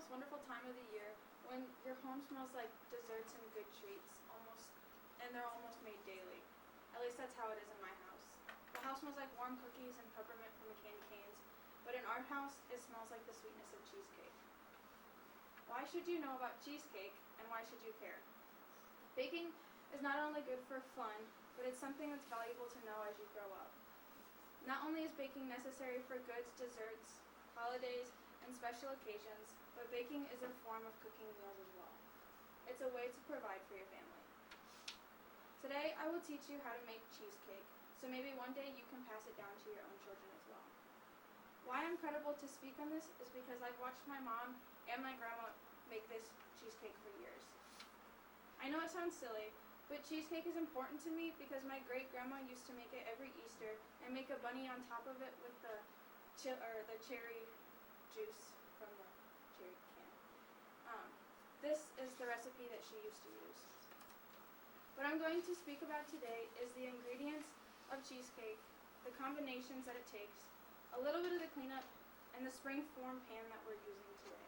most wonderful time of the year when your home smells like desserts and good treats, and they're almost made daily. At least that's how it is in my house. The house smells like warm cookies and peppermint from the candy canes, but in our house, it smells like the sweetness of cheesecake. Why should you know about cheesecake, and why should you care? Baking is not only good for fun, but it's something that's valuable to know as you grow up. Not only is baking necessary for goods, desserts, holidays, and special occasions, but baking is a form of cooking meals as well. It's a way to provide for your family. Today, I will teach you how to make cheesecake, so maybe one day you can pass it down to your own children as well. Why I'm credible to speak on this is because I've watched my mom and my grandma make this cheesecake for years. I know it sounds silly, but cheesecake is important to me because my great-grandma used to make it every Easter and make a bunny on top of it with the cherry juice from the cherry can. This is the recipe that she used to use. What I'm going to speak about today is the ingredients of cheesecake, the combinations that it takes, a little bit of the cleanup, and the spring form pan that we're using today.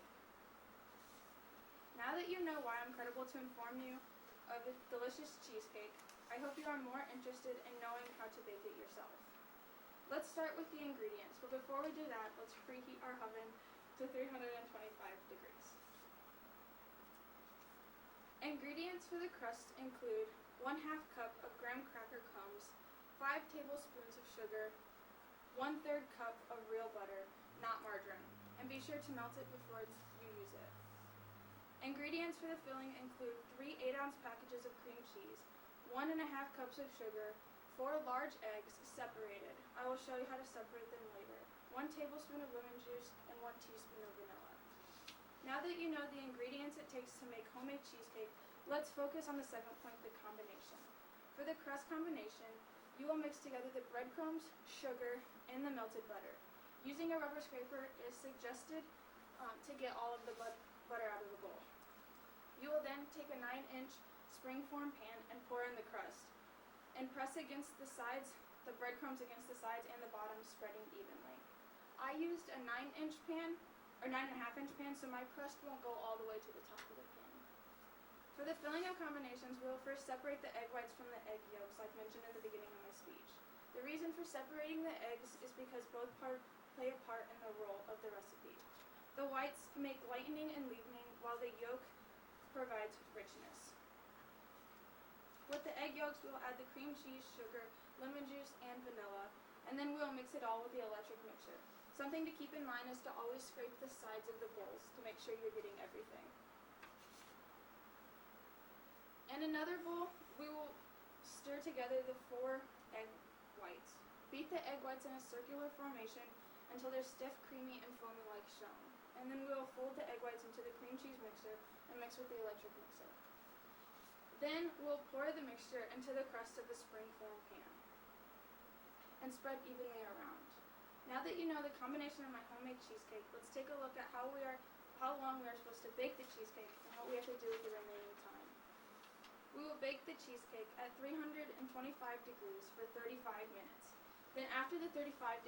Now that you know why I'm credible to inform you of a delicious cheesecake, I hope you are more interested in knowing how to bake it yourself. Let's start with the ingredients, but before we do that, let's preheat our oven to 325 degrees. Ingredients for the crust include 1/2 cup of graham cracker crumbs, 5 tablespoons of sugar, 1/3 cup of real butter, not margarine, and be sure to melt it before you use it. Ingredients for the filling include 3 8-ounce packages of cream cheese, 1½ cups of sugar, 4 large eggs separated. I will show you how to separate them later. 1 tablespoon of lemon juice and 1 teaspoon of vanilla. Now that you know the ingredients it takes to make homemade cheesecake, let's focus on the second point, the combination. For the crust combination, you will mix together the breadcrumbs, sugar, and the melted butter. Using a rubber scraper is suggested to get all of the butter out of the bowl. You will then take a 9-inch springform pan and pour in the crust, and press against the sides, the breadcrumbs against the sides and the bottom, spreading evenly. I used a 9-inch pan, or 9.5-inch pan, so my crust won't go all the way to the top of the pan. For the filling of combinations, we will first separate the egg whites from the egg yolks, like mentioned in the beginning of my speech. The reason for separating the eggs is because both play a part in the role of the recipe. The whites make lightening and leavening, while the yolk provides richness. With the egg yolks, we will add the cream cheese, sugar, lemon juice, and vanilla, and then we will mix it all with the electric mixer. Something to keep in mind is to always scrape the sides of the bowls to make sure you're getting everything. In another bowl, we will stir together the 4 egg whites. Beat the egg whites in a circular formation until they're stiff, creamy, and foamy like shown. And then we will fold the egg whites into the cream cheese mixer and mix with the electric mixer. Then we'll pour the mixture into the crust of the springform pan and spread evenly around. Now that you know the combination of my homemade cheesecake, let's take a look at how long we are supposed to bake the cheesecake and what we have to do with the remaining time. We will bake the cheesecake at 325 degrees for 35 minutes. Then after the 35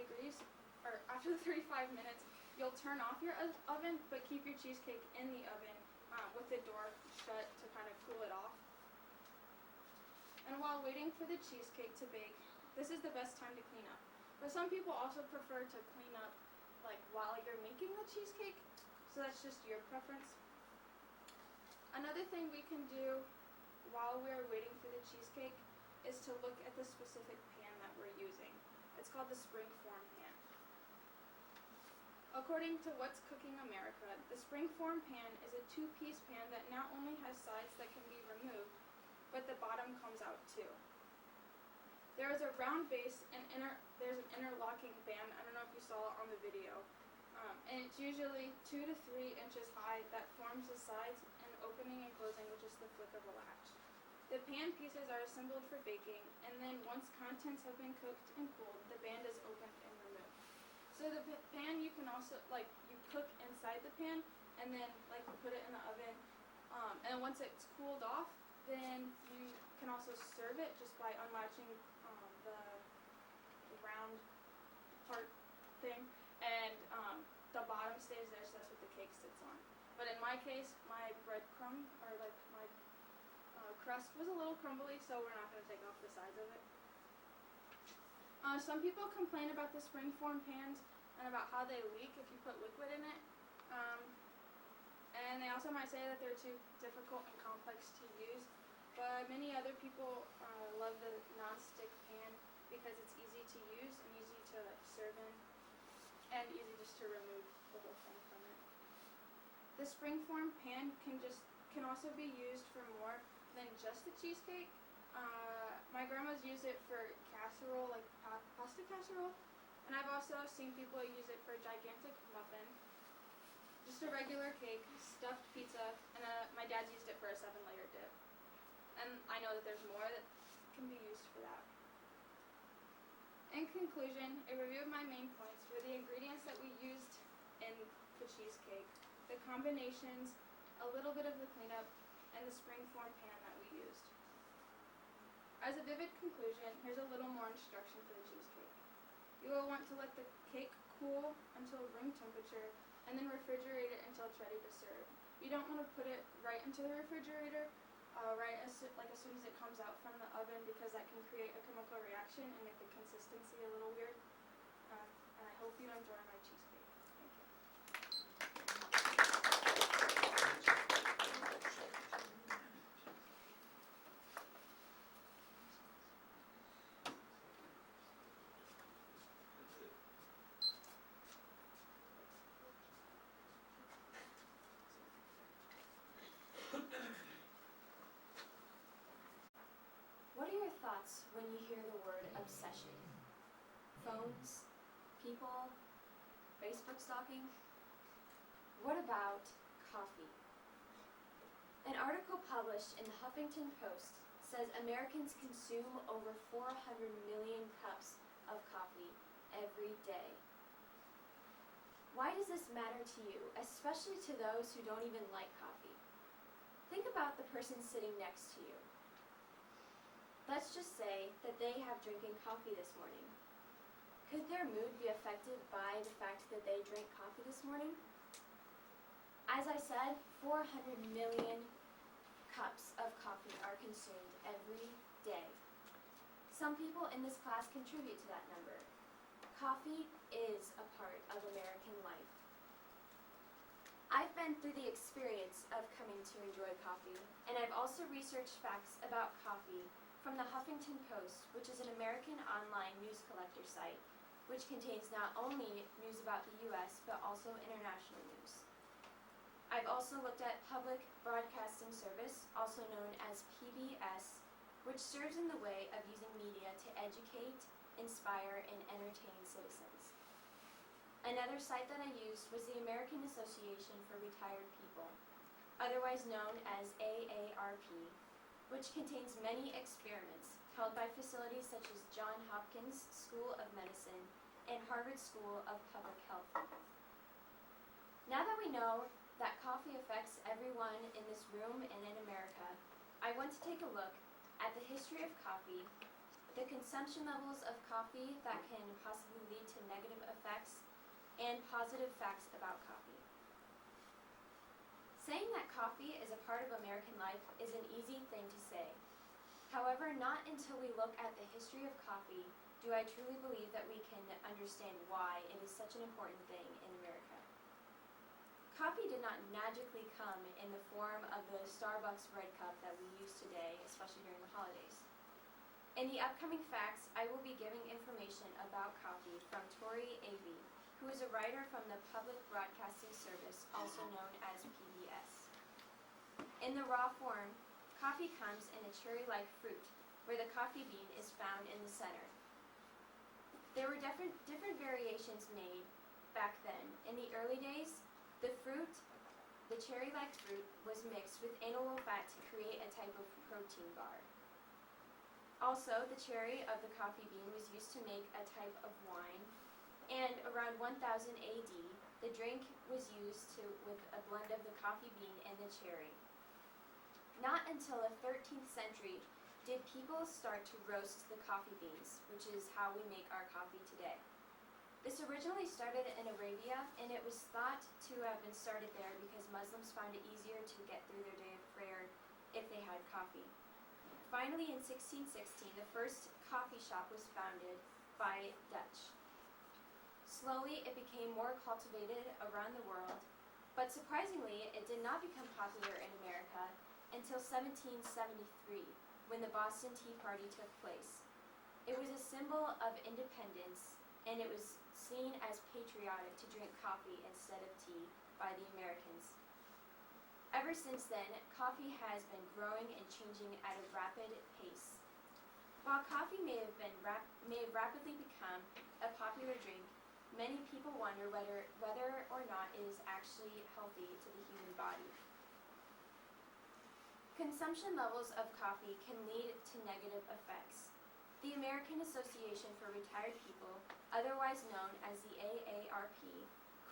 minutes, you'll turn off your oven, but keep your cheesecake in the oven with the door shut to kind of cool it off. And while waiting for the cheesecake to bake, this is the best time to clean up. But some people also prefer to clean up while you're making the cheesecake, so that's just your preference. Another thing we can do while we're waiting for the cheesecake is to look at the specific pan that we're using. It's called the springform pan. According to What's Cooking America, the springform pan is a 2-piece pan that not only has sides that can be removed, but the bottom comes out too. There is a round base and there's an interlocking band. I don't know if you saw it on the video. And it's usually 2 to 3 inches high that forms the sides and opening and closing with just the flick of a latch. The pan pieces are assembled for baking, and then once contents have been cooked and cooled, the band is opened and removed. So the pan, you can also, you cook inside the pan, and then you put it in the oven, and once it's cooled off, then you can also serve it just by unlatching the round part thing, and the bottom stays there, so that's what the cake sits on. But my case, my breadcrumb, or like my crust was a little crumbly, so we're not going to take off the sides of it. Some people complain about the springform pans and about how they leak if you put liquid in it. And they also might say that they're too difficult and complex to use. But many other people love the non-stick pan because it's easy to use and easy to serve in, and easy just to remove the whole thing from it. The springform pan can also be used for more than just the cheesecake. My grandma's used it for casserole, like pasta casserole, and I've also seen people use it for a gigantic muffin, just a regular cake, stuffed pizza, and my dad's used it for a 7-layer dip. And I know that there's more that can be used for that. In conclusion, a review of my main points were the ingredients that we used in the cheesecake, the combinations, a little bit of the cleanup, and the springform pan that we used. As a vivid conclusion, here's a little more instruction for the cheesecake. You will want to let the cake cool until room temperature and then refrigerate it until it's ready to serve. You don't want to put it right into the refrigerator as soon as it comes out from the oven, because that can create a chemical reaction and make the consistency a little weird. And I hope you enjoy my cheesecake. Thank you. What are your thoughts when you hear the word obsession? Phones? People? Facebook stalking? What about coffee? An article published in the Huffington Post says Americans consume over 400 million cups of coffee every day. Why does this matter to you, especially to those who don't even like coffee? Think about the person sitting next to you. Let's just say that they have drinking coffee this morning. Could their mood be affected by the fact that they drank coffee this morning? As I said, 400 million cups of coffee are consumed every day. Some people in this class contribute to that number. Coffee is a part of American life. I've been through the experience of coming to enjoy coffee, and I've also researched facts about coffee from the Huffington Post, which is an American online news collector site, which contains not only news about the U.S., but also international news. I've also looked at Public Broadcasting Service, also known as PBS, which serves in the way of using media to educate, inspire, and entertain citizens. Another site that I used was the American Association for Retired People, otherwise known as AARP, which contains many experiments held by facilities such as Johns Hopkins School of Medicine and Harvard School of Public Health. Now that we know that coffee affects everyone in this room and in America, I want to take a look at the history of coffee, the consumption levels of coffee that can possibly lead to negative effects, and positive facts about coffee. Saying that coffee is a part of American life is an easy thing to say. However, not until we look at the history of coffee do I truly believe that we can understand why it is such an important thing in America. Coffee did not magically come in the form of the Starbucks red cup that we use today, especially during the holidays. In the upcoming facts, I will be giving information about coffee from Tori Avey, who is a writer from the Public Broadcasting Service, also known as PBS. In the raw form, coffee comes in a cherry-like fruit, where the coffee bean is found in the center. There were different variations made back then. In the early days, the cherry-like fruit, was mixed with animal fat to create a type of protein bar. Also, the cherry of the coffee bean was used to make a type of wine, and around 1000 AD, the drink was used with a blend of the coffee bean and the cherry. Not until the 13th century did people start to roast the coffee beans, which is how we make our coffee today. This originally started in Arabia, and it was thought to have been started there because Muslims found it easier to get through their day of prayer if they had coffee. Finally, in 1616, the first coffee shop was founded by Dutch. Slowly, it became more cultivated around the world, but surprisingly, it did not become popular in America until 1773, when the Boston Tea Party took place. It was a symbol of independence, and it was seen as patriotic to drink coffee instead of tea by the Americans. Ever since then, coffee has been growing and changing at a rapid pace. While coffee may rapidly become a popular drink, many people wonder whether or not it is actually healthy to the human body. Consumption levels of coffee can lead to negative effects. The American Association for Retired People, otherwise known as the AARP,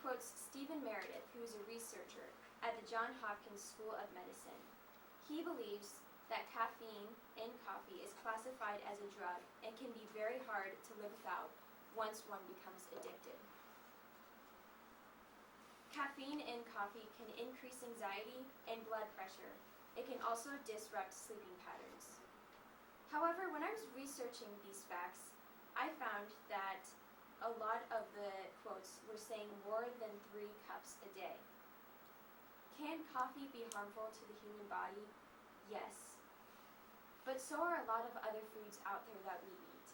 quotes Stephen Meredith, who is a researcher at the Johns Hopkins School of Medicine. He believes that caffeine in coffee is classified as a drug and can be very hard to live without once one becomes addicted. Caffeine in coffee can increase anxiety and blood pressure. It can also disrupt sleeping patterns. However, when I was researching these facts, I found that a lot of the quotes were saying more than 3 cups a day. Can coffee be harmful to the human body? Yes. But so are a lot of other foods out there that we eat.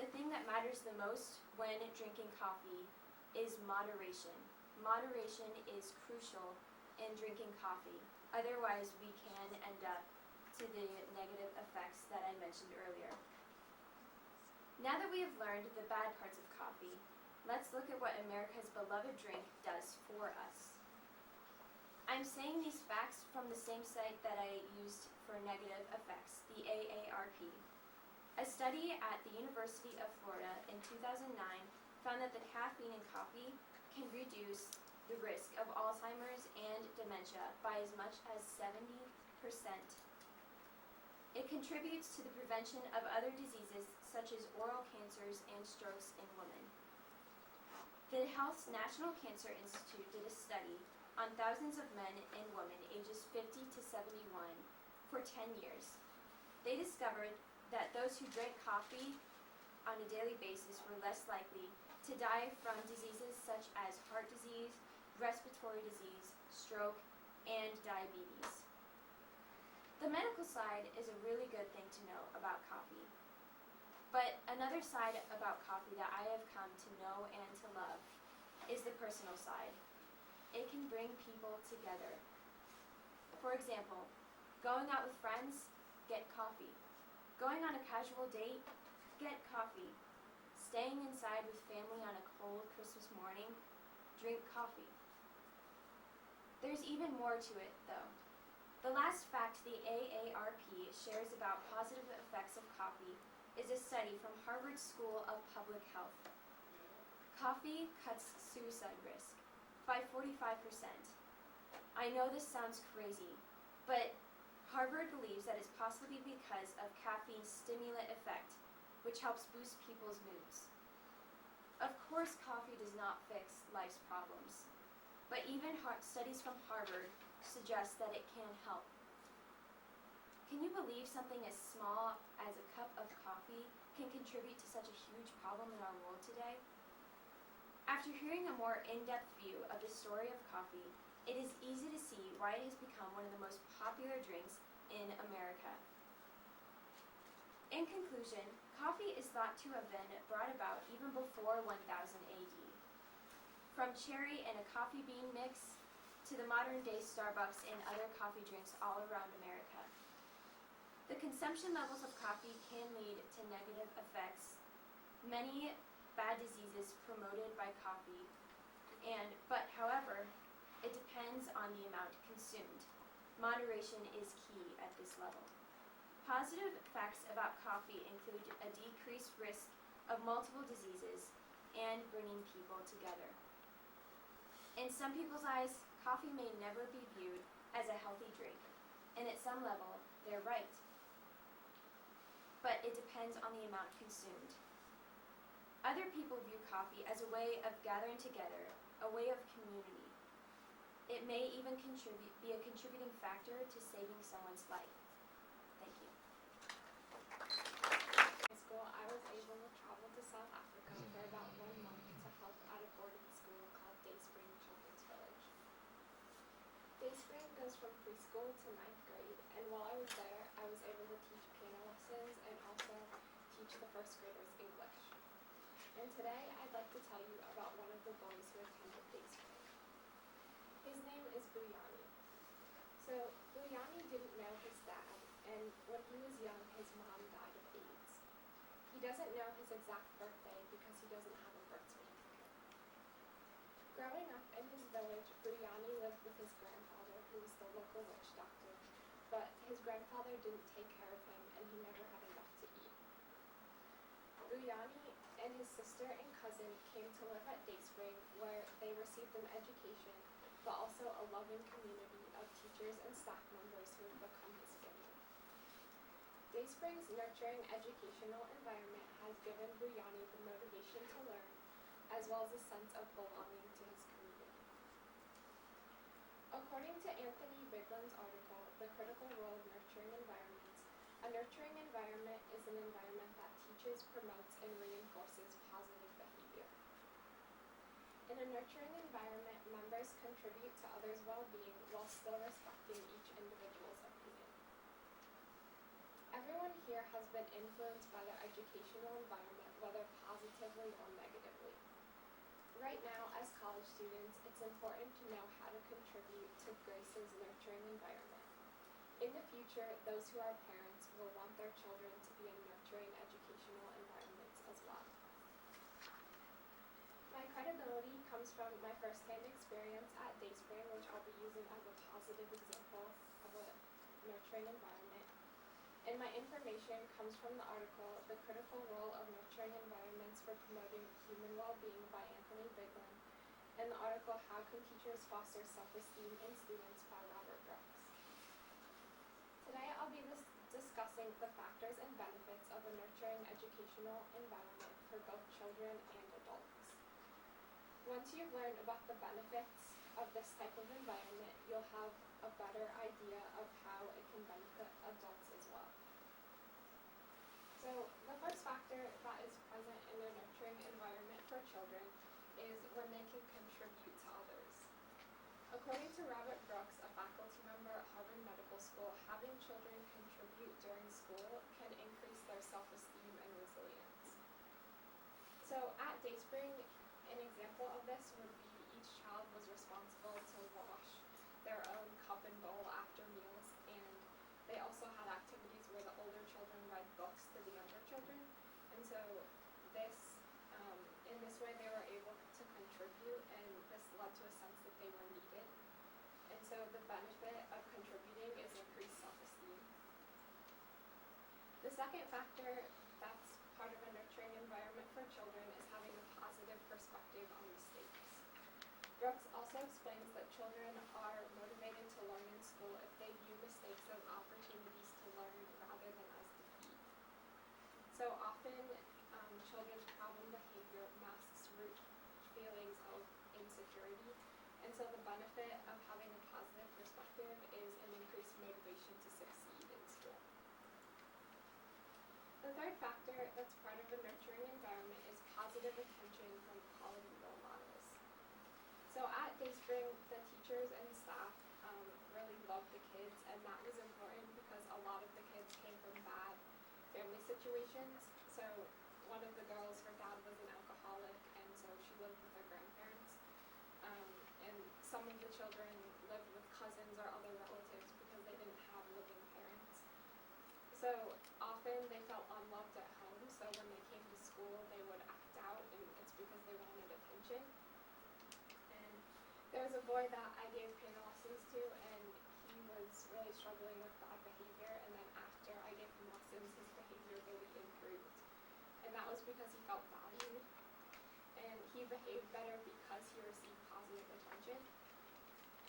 The thing that matters the most when drinking coffee is moderation. Moderation is crucial in drinking coffee. Otherwise, we can end up to the negative effects that I mentioned earlier. Now that we have learned the bad parts of coffee, let's look at what America's beloved drink does for us. I'm saying these facts from the same site that I used for negative effects, the AARP. A study at the University of Florida in 2009 found that the caffeine in coffee can reduce the risk of Alzheimer's and dementia by as much as 70%. It contributes to the prevention of other diseases such as oral cancers and strokes in women. The Health's National Cancer Institute did a study on thousands of men and women ages 50 to 71 for 10 years. They discovered that those who drank coffee on a daily basis were less likely to die from diseases such as heart disease, respiratory disease, stroke, and diabetes. The medical side is a really good thing to know about coffee. But another side about coffee that I have come to know and to love is the personal side. It can bring people together. For example, going out with friends, get coffee. Going on a casual date, get coffee. Staying inside with family on a cold Christmas morning, drink coffee. There's even more to it, though. The last fact the AARP shares about positive effects of coffee is a study from Harvard School of Public Health. Coffee cuts suicide risk by 45%. I know this sounds crazy, but Harvard believes that it's possibly because of caffeine's stimulant effect, which helps boost people's moods. Of course, coffee does not fix life's problems, but even studies from Harvard suggest that it can help. Can you believe something as small as a cup of coffee can contribute to such a huge problem in our world today? After hearing a more in-depth view of the story of coffee, it is easy to see why it has become one of the most popular drinks in America. In conclusion, coffee is thought to have been brought about even before 1000 AD. From cherry and a coffee bean mix to the modern-day Starbucks and other coffee drinks all around America. The consumption levels of coffee can lead to negative effects. Many bad diseases promoted by coffee, however, it depends on the amount consumed. Moderation is key at this level. Positive facts about coffee include a decreased risk of multiple diseases and bringing people together. In some people's eyes, coffee may never be viewed as a healthy drink, and at some level, they're right. But it depends on the amount consumed. Other people view coffee as a way of gathering together, a way of community. It may even be a contributing factor to saving someone's life. Thank you. In school, I was able to travel to South Africa for about 1 month to help at a boarding school called Dayspring Children's Village. Dayspring goes from preschool to 9th grade, and while I was there, I was able to teach piano lessons and also teach the first graders English. And today, I'd like to tell you about one of the boys who attended Dayspring. His name is Buyani. So, Buyani didn't know his dad, and when he was young, his mom died of AIDS. He doesn't know his exact birthday because he doesn't have a birth certificate. Growing up in his village, Buyani lived with his grandfather, who was the local witch doctor, but his grandfather didn't take care of him, and he never had enough to eat. Buyani and his sister and cousin came to live at Dayspring, where they received an education, but also a loving community of teachers and staff members who have become his family. Dayspring's nurturing educational environment has given Buyani the motivation to learn, as well as a sense of belonging to his community. According to Anthony Bigland's article, The Critical Role of Nurturing Environments, a nurturing environment is an environment that teaches, promotes, and reinforces positive behavior. In a nurturing environment, members contribute to others' well-being while still respecting each individual's opinion. Everyone here has been influenced by their educational environment, whether positively or negatively. Right now, as college students, it's important to know how to contribute to Grace's nurturing environment. In the future, those who are parents will want their children to be in nurturing educational environments as well. My credibility comes from my first-hand experience at Dayspring, which I'll be using as a positive example of a nurturing environment. And my information comes from the article, The Critical Role of Nurturing Environments for Promoting Human Well-Being by Anthony Bigland, and the article, How Can Teachers Foster Self-Esteem in Students by Robert Brooks. Today I'll be discussing the factors and benefits of a nurturing educational environment for both children and adults. Once you've learned about the benefits of this type of environment, you'll have a better idea of how it can benefit adults as well. So the first factor that is present in a nurturing environment for children is when they can contribute to others. According to Robert Brooks, a faculty member at Harvard Medical School, having children contribute during school can increase their self-esteem and resilience. So at Dayspring, an example of this would be each child was responsible to wash their own cup and bowl after meals, and they also had activities where the older children read books to the younger children, and so in this way they were able to contribute, and this led to a sense that they were needed, and so the benefit of contributing is increased self-esteem. The second factor that's part of a nurturing environment for children is having a positive perspective on mistakes. Brooks also explains that children are motivated to learn in school if they view mistakes as opportunities to learn rather than as defeat. So often, children's problem behavior masks root feelings of insecurity, and so the benefit of having a positive perspective is an increased motivation to succeed in school. The third factor that's part of a nurturing environment is positive attention from quality role models. So at Dayspring, the teachers and staff really loved the kids, and that was important because a lot of the kids came from bad family situations. So one of the girls, her dad was an alcoholic, and so she lived with her grandparents. And some of the children lived with cousins or other relatives because they didn't have living parents. So often they felt unloved at home, so when they came to school they would act out, and it's because they wanted attention. And there was a boy that I gave piano lessons to, and he was really struggling with bad behavior, and then after I gave him lessons, his behavior really improved. And that was because he felt valued, and he behaved better because he received positive attention.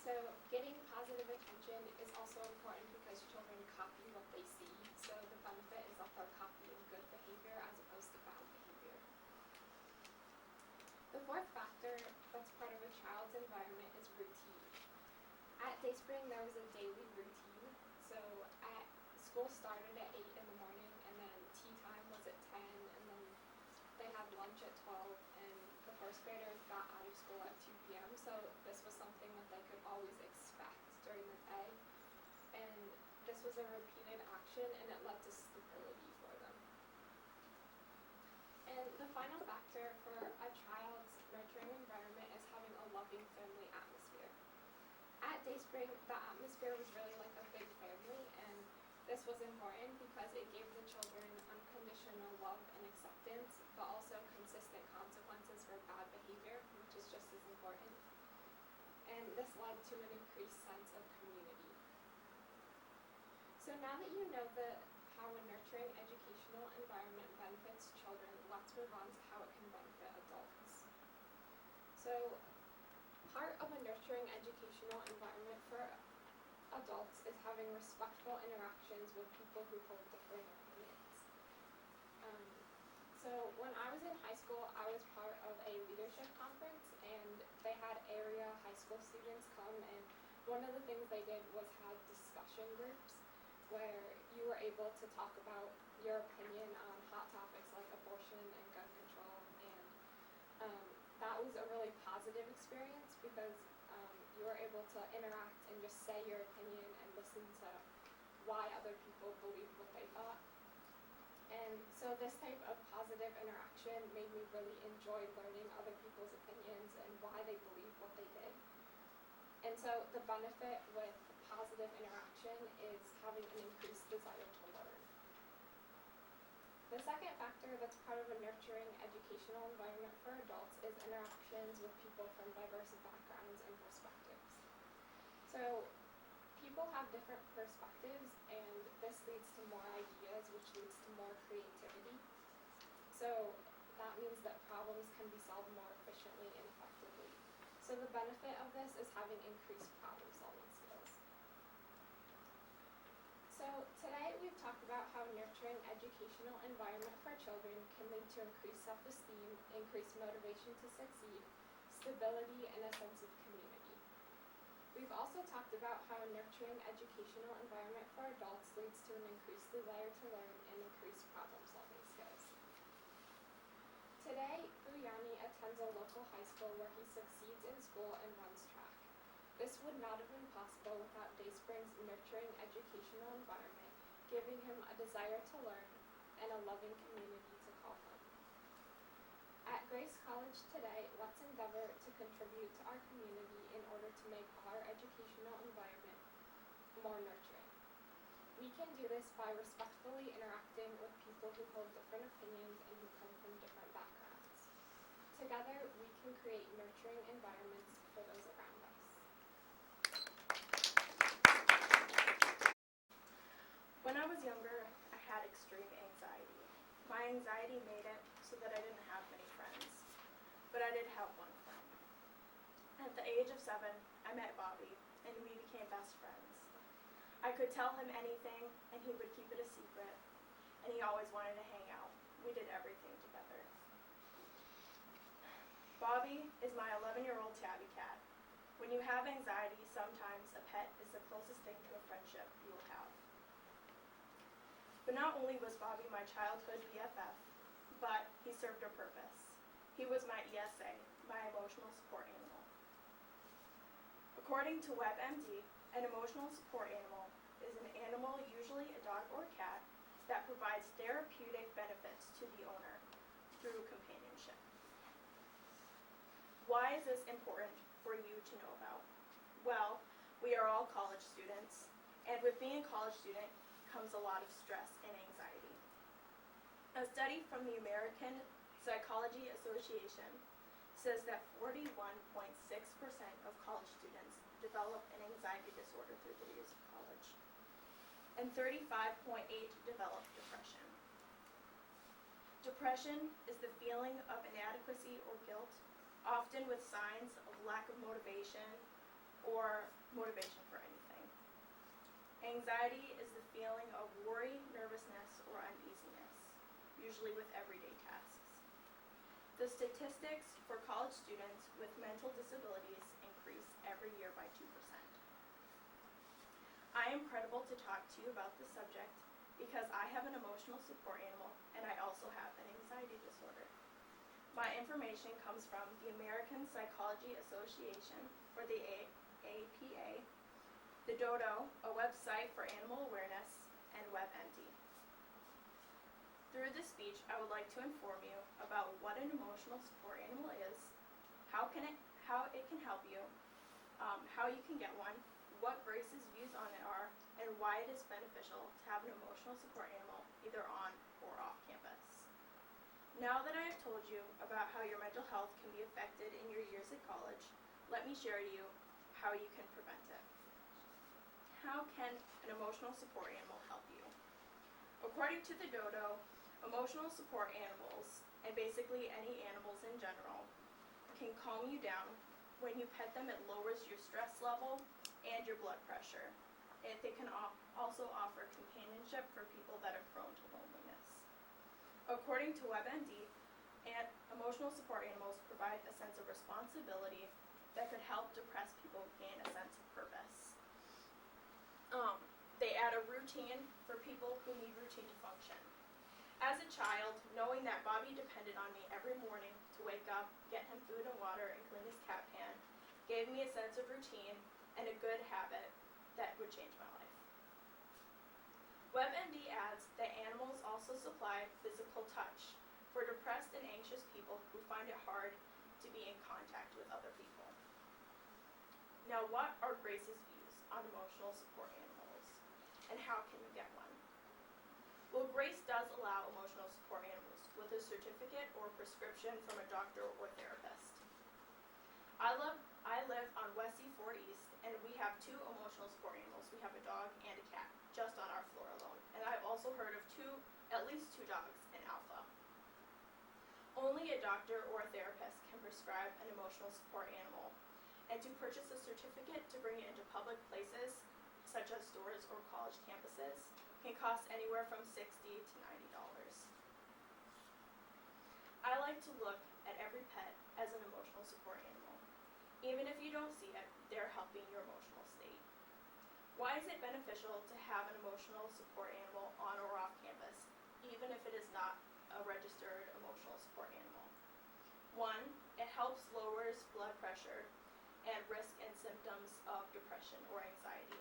So getting positive attention is also important because children copy what they see, so the benefit is that they're copying good behavior as opposed to bad behavior. fourth factor that's part of a child's environment is routine. At Dayspring, there was a daily routine. So at school started at 8 in the morning, and then tea time was at 10, and then they had lunch at 12, and the first graders got out of school at 2 p.m. So this was something that they could always expect during the day. And this was a repeated action, and it led to stability for them. And the final factor for a child's nurturing environment is having a loving family atmosphere. At Dayspring, the atmosphere was really like a big family, and this was important because it gave the children unconditional love and acceptance, but also consistent consequences for bad behavior, which is just as important. And this led to an increased sense of community. So now that you know how a nurturing educational environment benefits children, let's move on to how it can benefit adults. So part of a nurturing educational environment for adults is having respectful interactions with people who hold different opinions. So when I was in high school, I was part of a leadership conference, and they had area high school students come, and one of the things they did was have discussion groups where you were able to talk about your opinion on hot topics like abortion and gun control, and that was a really positive experience because you were able to interact and just say your opinion and listen to why other people believed what they thought. And so this type of positive interaction made me really enjoy learning other people's opinions and why they believe what they did. And so the benefit with positive interaction is having an increased desire to learn. The second factor that's part of a nurturing educational environment for adults is interactions with people from diverse backgrounds and perspectives. So people have different perspectives, and this leads to more ideas, which leads to more creativity. So that means that problems can be solved more efficiently and effectively. So the benefit of this is having increased problem solving skills. So today we've talked about how nurturing educational environment for children can lead to increased self-esteem, increased motivation to succeed, stability, and a sense of community. We've also talked about how a nurturing educational environment for adults leads to an increased desire to learn and increased problem solving skills. Today, Uyani attends a local high school where he succeeds in school and runs track. This would not have been possible without Dayspring's nurturing educational environment, giving him a desire to learn and a loving community to call home. At Grace College today, let's endeavor to contribute to our community in order to make our educational environment more nurturing. We can do this by respectfully interacting with people who hold different opinions and who come from different backgrounds. Together, we can create nurturing environments for those around us. When I was younger, I had extreme anxiety. My anxiety made it so that I didn't have many friends, but I did have one friend. At the age of 7, I met Bobby, and we became best friends. I could tell him anything, and he would keep it a secret, and he always wanted to hang out. We did everything together. Bobby is my 11-year-old tabby cat. When you have anxiety, sometimes a pet is the closest thing to a friendship you will have. But not only was Bobby my childhood BFF, but he served a purpose. He was my ESA, my emotional support animal. According to WebMD, an emotional support animal is an animal, usually a dog or cat, that provides therapeutic benefits to the owner through companionship. Why is this important for you to know about? Well, we are all college students, and with being a college student comes a lot of stress and anxiety. A study from the American Psychology Association says that 41.6% of college students develop an anxiety disorder through the years of college, and 35.8% develop depression. Depression is the feeling of inadequacy or guilt, often with signs of lack of motivation or motivation for anything. Anxiety is the feeling of worry, nervousness, or uneasiness, usually with everyday tasks. The statistics for college students with mental disabilities increase every year by 2%. I am credible to talk to you about this subject because I have an emotional support animal and I also have an anxiety disorder. My information comes from the American Psychology Association, or the APA, the Dodo, a website for animal awareness, and WebMD. Through this speech, I would like to inform you about what an emotional support animal is, how it can help you, how you can get one, what Grace's views on it are, and why it is beneficial to have an emotional support animal either on or off campus. Now that I have told you about how your mental health can be affected in your years at college, let me share to you how you can prevent it. How can an emotional support animal help you? According to the Dodo, emotional support animals, and basically any animals in general, can calm you down. When you pet them, it lowers your stress level and your blood pressure. And they can also offer companionship for people that are prone to loneliness. According to WebMD, emotional support animals provide a sense of responsibility that could help depressed people gain a sense of purpose. They add a routine for people who need routine to function. As a child, knowing that Bobby depended on me every morning to wake up, get him food and water, and clean his cat pan, gave me a sense of routine and a good habit that would change my life. WebMD adds that animals also supply physical touch for depressed and anxious people who find it hard to be in contact with other people. Now, what are Grace's views on emotional support animals, and how can you get one? Well, Grace does allow emotional support animals with a certificate or prescription from a doctor or therapist. I live on West C4 East, and we have 2 emotional support animals. We have a dog and a cat, just on our floor alone. And I've also heard of at least two dogs in Alpha. Only a doctor or a therapist can prescribe an emotional support animal, and to purchase a certificate to bring it into public places, such as stores or college campuses, can cost anywhere from $60 to $90. I like to look at every pet as an emotional support animal. Even if you don't see it, they're helping your emotional state. Why is it beneficial to have an emotional support animal on or off campus, even if it is not a registered emotional support animal? 1, it helps lowers blood pressure and risk and symptoms of depression or anxiety.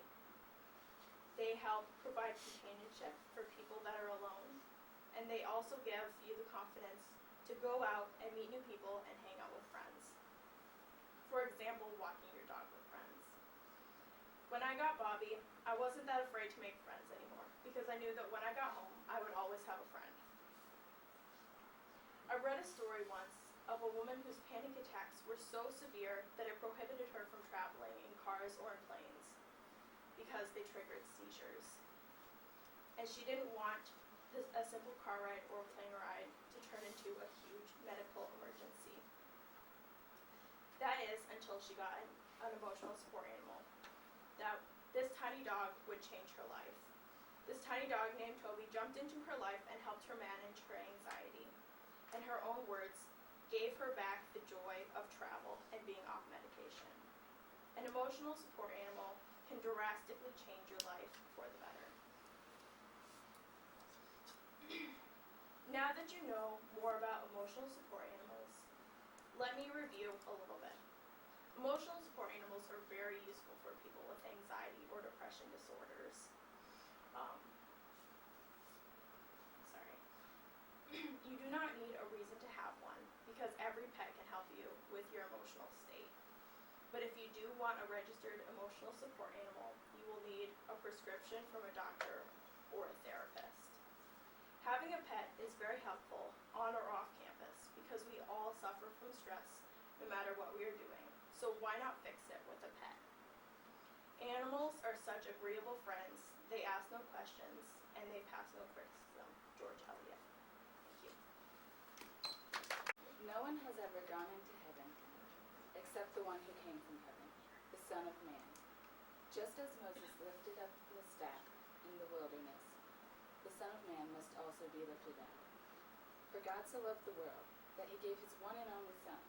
They help provide companionship for people that are alone, and they also give you the confidence to go out and meet new people and hang out with friends. For example, walking your dog with friends. When I got Bobby, I wasn't that afraid to make friends anymore because I knew that when I got home, I would always have a friend. I read a story once of a woman whose panic attacks were so severe that it prohibited her from traveling in cars or in planes because they triggered seizures. And she didn't want a simple car ride or plane ride to turn into a huge medical emergency. That is until she got an emotional support animal. This tiny dog would change her life. This tiny dog named Toby jumped into her life and helped her manage her anxiety. In her own words, gave her back the joy of travel and being off medication. An emotional support animal can drastically change your life for the better. Now that you know more about emotional support animals, let me review a little bit. Emotional support animals are very useful for people with anxiety or depression disorders. You do not need a reason to have one because every pet can help you with your emotional state. But if you do want a registered emotional support animal, you will need a prescription from a doctor or a therapist. Having a pet is very helpful on or off campus because we all suffer from stress no matter what we are doing. So why not fix it with a pet? Animals are such agreeable friends. They ask no questions and they pass no criticism. George Eliot. Thank you. No one has ever gone into heaven except the one who came from heaven, the Son of Man. Just as Moses lifted up the staff in the wilderness, the Son of Man must also be lifted up. For God so loved the world that he gave his one and only Son,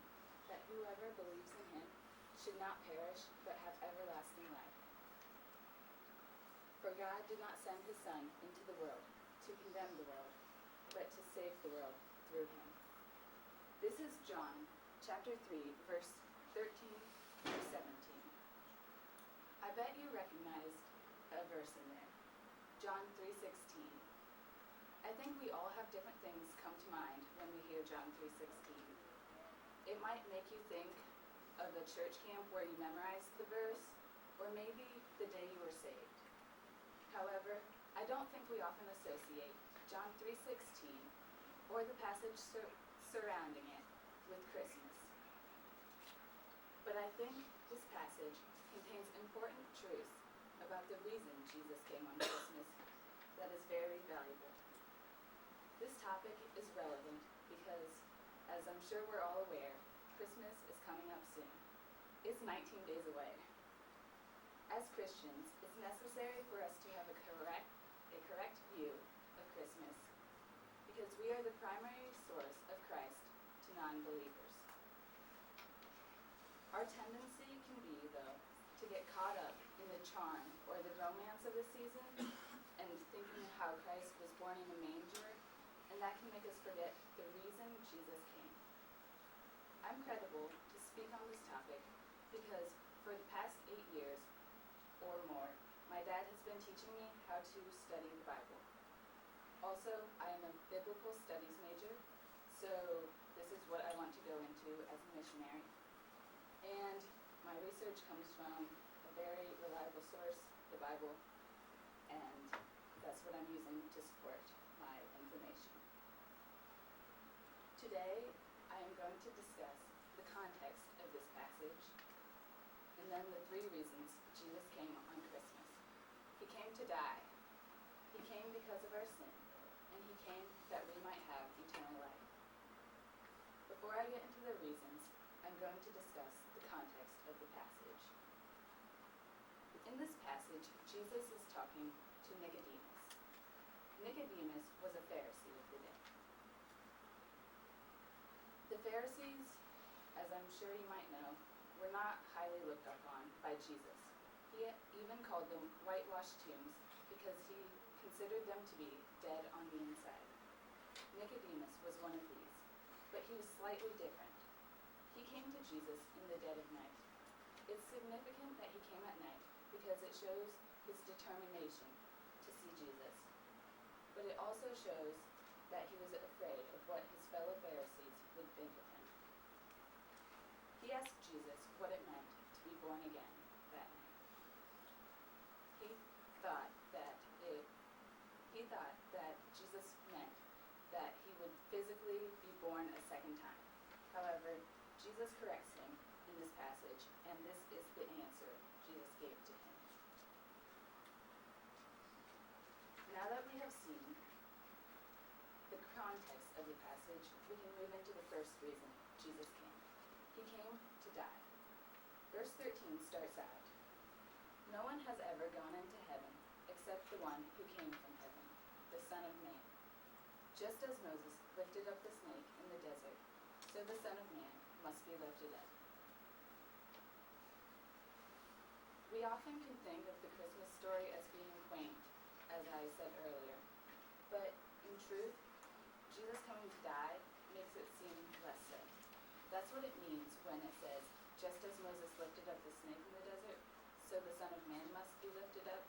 that whoever believes in him should not perish but have everlasting life. For God did not send his Son into the world to condemn the world, but to save the world through him. This is John chapter 3, verse 13 through 17. I bet you recognized a verse in there. John 3:16. I think we all have different things come to mind when we hear John 3:16. It might make you think of a church camp where you memorized the verse, or maybe the day you were saved. However, I don't think we often associate John 3:16 or the passage surrounding it with Christmas. But I think this passage contains important truths about the reason Jesus came on Christmas that is very valuable. This topic is relevant because, as I'm sure we're all aware, Christmas is coming up soon. It's 19 days away. As Christians, it's necessary for us to have a correct view of Christmas because we are the primary source of Christ to non-believers. Our tendency can be, though, to get caught up in the charm or the romance of the season and thinking of how Christ was born in a manger, and that can make us forget the reason Jesus came. I'm credible to speak on this topic because for the past 8 years or more, my dad has been teaching me how to study the Bible. Also, I am a biblical studies major, so this is what I want to go into as a missionary. And my research comes from a very reliable source, the Bible, and that's what I'm using to support my information. Today, I am going to discuss the context of this passage, and then the 3 reasons Jesus came on Christmas. He came to die. He came because of our sin, and he came that we might have eternal life. Before I get into the reasons, I'm going to discuss the context of the passage. In this passage, Jesus is talking to Nicodemus. Nicodemus was a Pharisee of the day. The Pharisees, as I'm sure you might know, were not highly looked upon by Jesus. He even called them whitewashed tombs because he considered them to be dead on the inside. Nicodemus was one of these, but he was slightly different. He came to Jesus in the dead of night. It's significant that he came at night because it shows his determination to see Jesus. But it also shows that he was afraid of what his fellow Pharisees would think of him. He asked Jesus what it meant to be born again that night. He thought that Jesus meant that he would physically be born a second time. However, Jesus corrects him in this passage, and this is the answer Jesus gave to him. Now that we have seen the context of the passage, we can move into the first reason Jesus came. He came to die. Verse 13 starts out, "No one has ever gone into heaven except the one who came from heaven, the Son of Man. Just as Moses lifted up the snake in the desert, so the Son of Man must be lifted up." We often can think of the Christmas story as being quaint, as I said earlier, but in truth, Jesus coming to die makes it seem less so. That's what it means when it says, just as Moses lifted up the snake in the desert, so the Son of Man must be lifted up.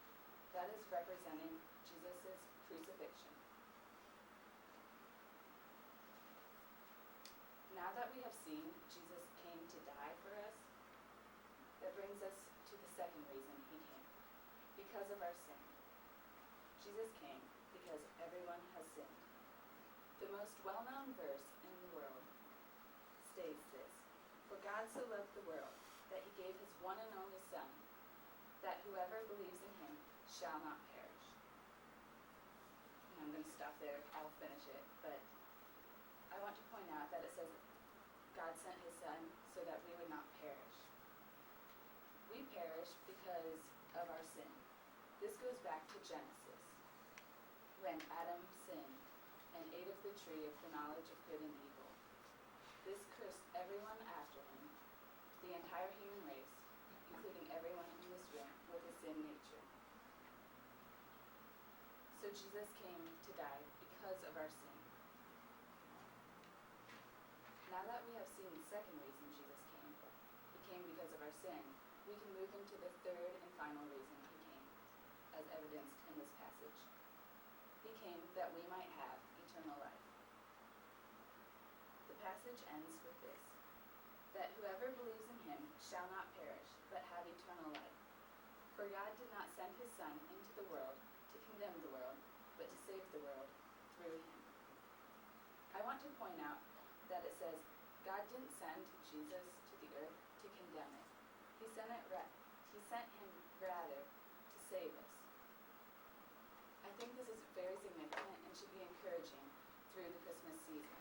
That is representing Jesus' crucifixion. Now that we have seen Jesus came to die for us, that brings us to the second reason he came, because of our sin. Jesus came because everyone has sinned. The most well-known verse in the world states this, "For God so loved the world that he gave his one and only Son, that whoever believes in him shall not perish." And I'm going to stop there. I'll finish it. But I want to point out that it says God sent his Son so that we would not perish. We perish because of our sin. This goes back to Genesis, when Adam sinned and ate of the tree of the knowledge of good and evil. This cursed everyone after him, the entire human race, including everyone in this room with a sin nature. So Jesus came to die because of our sin. Now that we have seen the second reason Jesus came, he came because of our sin, we can move into the third and final reason he came, as evidenced in this passage. He came that we might have eternal life. The passage ends with this, that whoever believes in him shall not perish, but have eternal life. For God did not send his Son into the world to condemn the world, but to save the world through him. I want to point out that it says God didn't send Jesus to the earth to condemn it. He sent him rather to save us. I think this is very significant and should be encouraging through the Christmas season.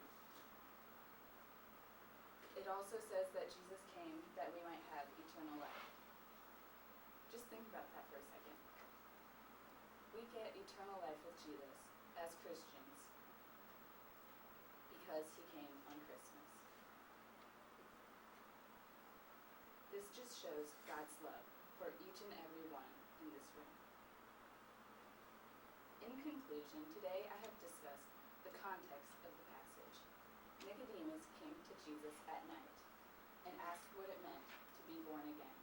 It also says that Jesus came that we might have eternal life. Just think about that for a second. We get eternal life with Jesus as Christians because he came on Christmas. This just shows God's love for each and every one in this room. In conclusion, today I have discussed the context of the passage. Nicodemus came to Jesus at night and asked what it meant to be born again.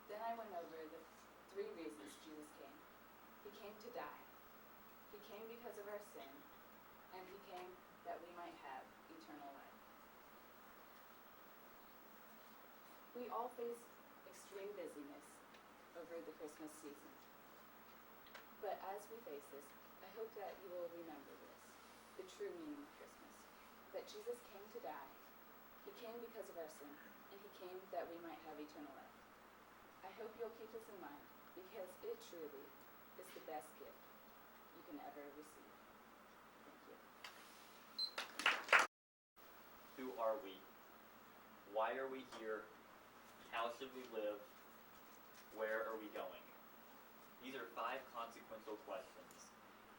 Then I went over the three reasons Jesus came. He came to die. He came because of our sin, and he came that we might have eternal life. We all face extreme busyness over the Christmas season. But as we face this, I hope that you will remember this, the true meaning of Christmas, that Jesus came to die. He came because of our sin, and he came that we might have eternal life. I hope you'll keep this in mind, because it truly is the best gift you can ever receive. Thank you. Who are we? Why are we here? How should we live? Where are we going? These are 5 consequential questions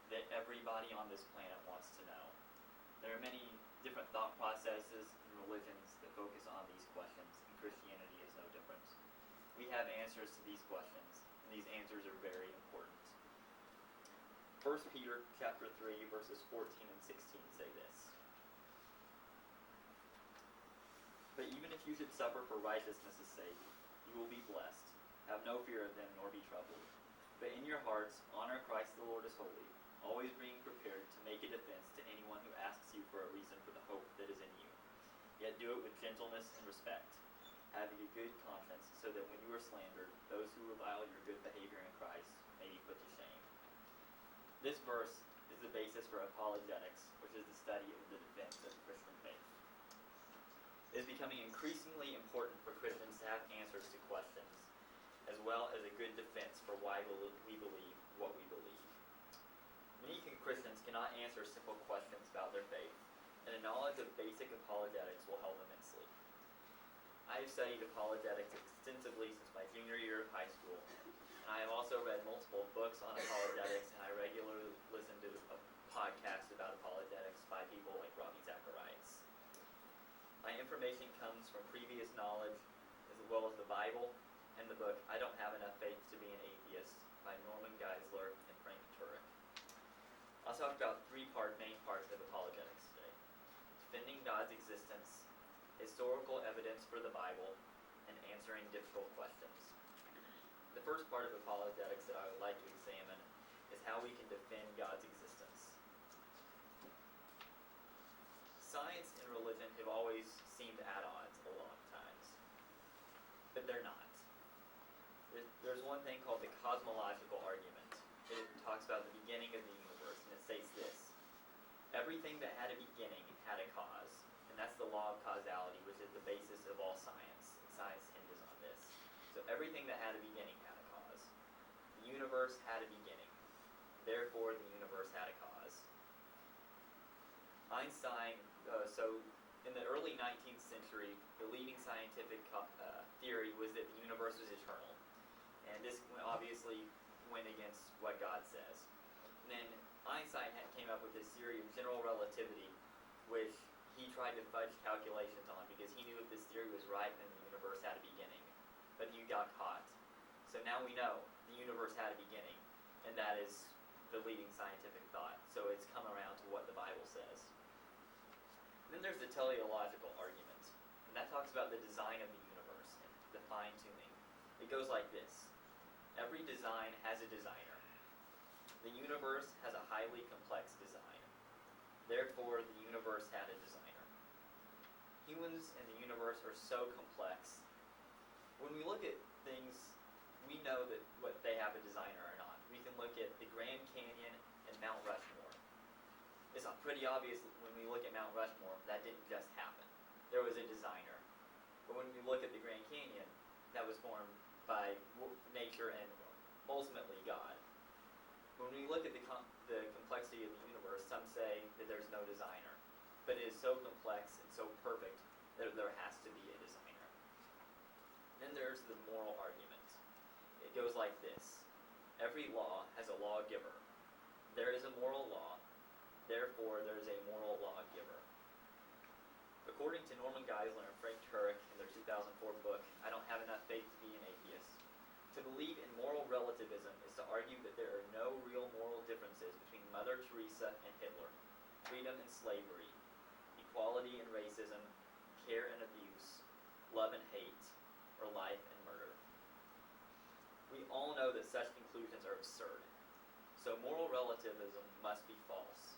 that everybody on this planet wants to know. There are many different thought processes and religions that focus on these questions, and Christianity is no different. We have answers to these questions, and these answers are very important. 1 Peter chapter 3, verses 14 and 16 say this. But even if you should suffer for righteousness' sake, you will be blessed. Have no fear of them, nor be troubled. But in your hearts, honor Christ the Lord as holy, always being prepared to make a defense to anyone who asks you for a reason for the hope that is in you. Yet do it with gentleness and respect, having a good conscience, so that when you are slandered, those who revile your good behavior in Christ may be put to shame. This verse is the basis for apologetics, which is the study of the defense of the Christian faith. It is becoming increasingly important for Christians to have answers to questions, as well as a good defense for why we believe what we believe. Many Christians cannot answer simple questions about their faith, and a knowledge of basic apologetics will help immensely. I have studied apologetics extensively since my junior year of high school, and I have also read multiple books on apologetics, and I regularly listen to podcasts about apologetics by people like Robbie Zacharias. My information comes from previous knowledge, as well as the Bible and the book I Don't Have Enough Faith to Be an Atheist by Norman Geisler and Frank Turek. I'll talk about 3 main parts of apologetics today: defending God's existence, historical evidence for the Bible, and answering difficult questions. The first part of apologetics that I would like to examine is how we can defend God's existence. Science and religion have always seemed at odds a lot of times, but they're not. There's one thing called the cosmological argument. It talks about the beginning of the universe, and it states this: everything that had a beginning had a cause, and that's the law of causality, which is the basis of all science, and science hinges on this. So everything that had a beginning had a cause. The universe had a beginning, therefore the universe had a cause. Einstein, so in the early 19th century, the leading scientific theory was that the universe was eternal. And this obviously went against what God says. And then Einstein came up with this theory of general relativity, which he he tried to fudge calculations on because he knew if this theory was right, then the universe had a beginning. But he got caught. So now we know the universe had a beginning, and that is the leading scientific thought. So it's come around to what the Bible says. Then there's the teleological argument, and that talks about the design of the universe and the fine-tuning. It goes like this. Every design has a designer. The universe has a highly complex design. Therefore, the universe had a designer. Humans and the universe are so complex. When we look at things, we know that what they have a designer or not. We can look at the Grand Canyon and Mount Rushmore. It's pretty obvious when we look at Mount Rushmore, that didn't just happen. There was a designer. But when we look at the Grand Canyon, that was formed by nature and ultimately God. When we look at the complexity of the universe, some say that there's no designer. But it is so complex and so perfect that there has to be a designer. Then there's the moral argument. It goes like this. Every law has a lawgiver. There is a moral law. Therefore, there is a moral lawgiver. According to Norman Geisler and Frank Turek in their 2004 book, I Don't Have Enough Faith to Be an Atheist, to believe in moral relativism is to argue that there are no real moral differences between Mother Teresa and Hitler, freedom and slavery, equality and racism, care and abuse, love and hate, or life and murder. We all know that such conclusions are absurd. So moral relativism must be false.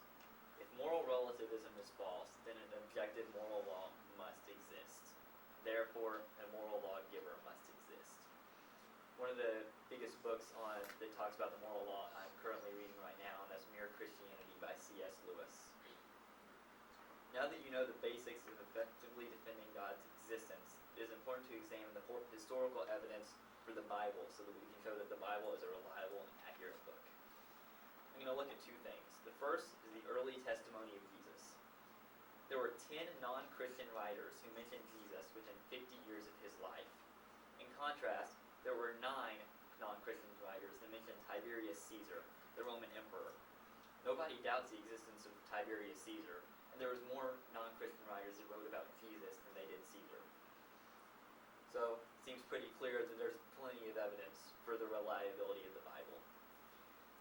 If moral relativism is false, then an objective moral law must exist. Therefore, a moral lawgiver must exist. One of the biggest books that talks about the moral law I'm currently reading right now, and that's Mere Christianity by C.S. Lewis. Now that you know the basics of effectively defending God's existence, it is important to examine the historical evidence for the Bible so that we can show that the Bible is a reliable and accurate book. I'm going to look at two things. The first is the early testimony of Jesus. There were 10 non-Christian writers who mentioned Jesus within 50 years of his life. In contrast, there were 9 non-Christian writers that mentioned Tiberius Caesar, the Roman emperor. Nobody doubts the existence of Tiberius Caesar, and there was more non-Christian writers that wrote about Jesus than they did Caesar. So it seems pretty clear that there's plenty of evidence for the reliability of the Bible.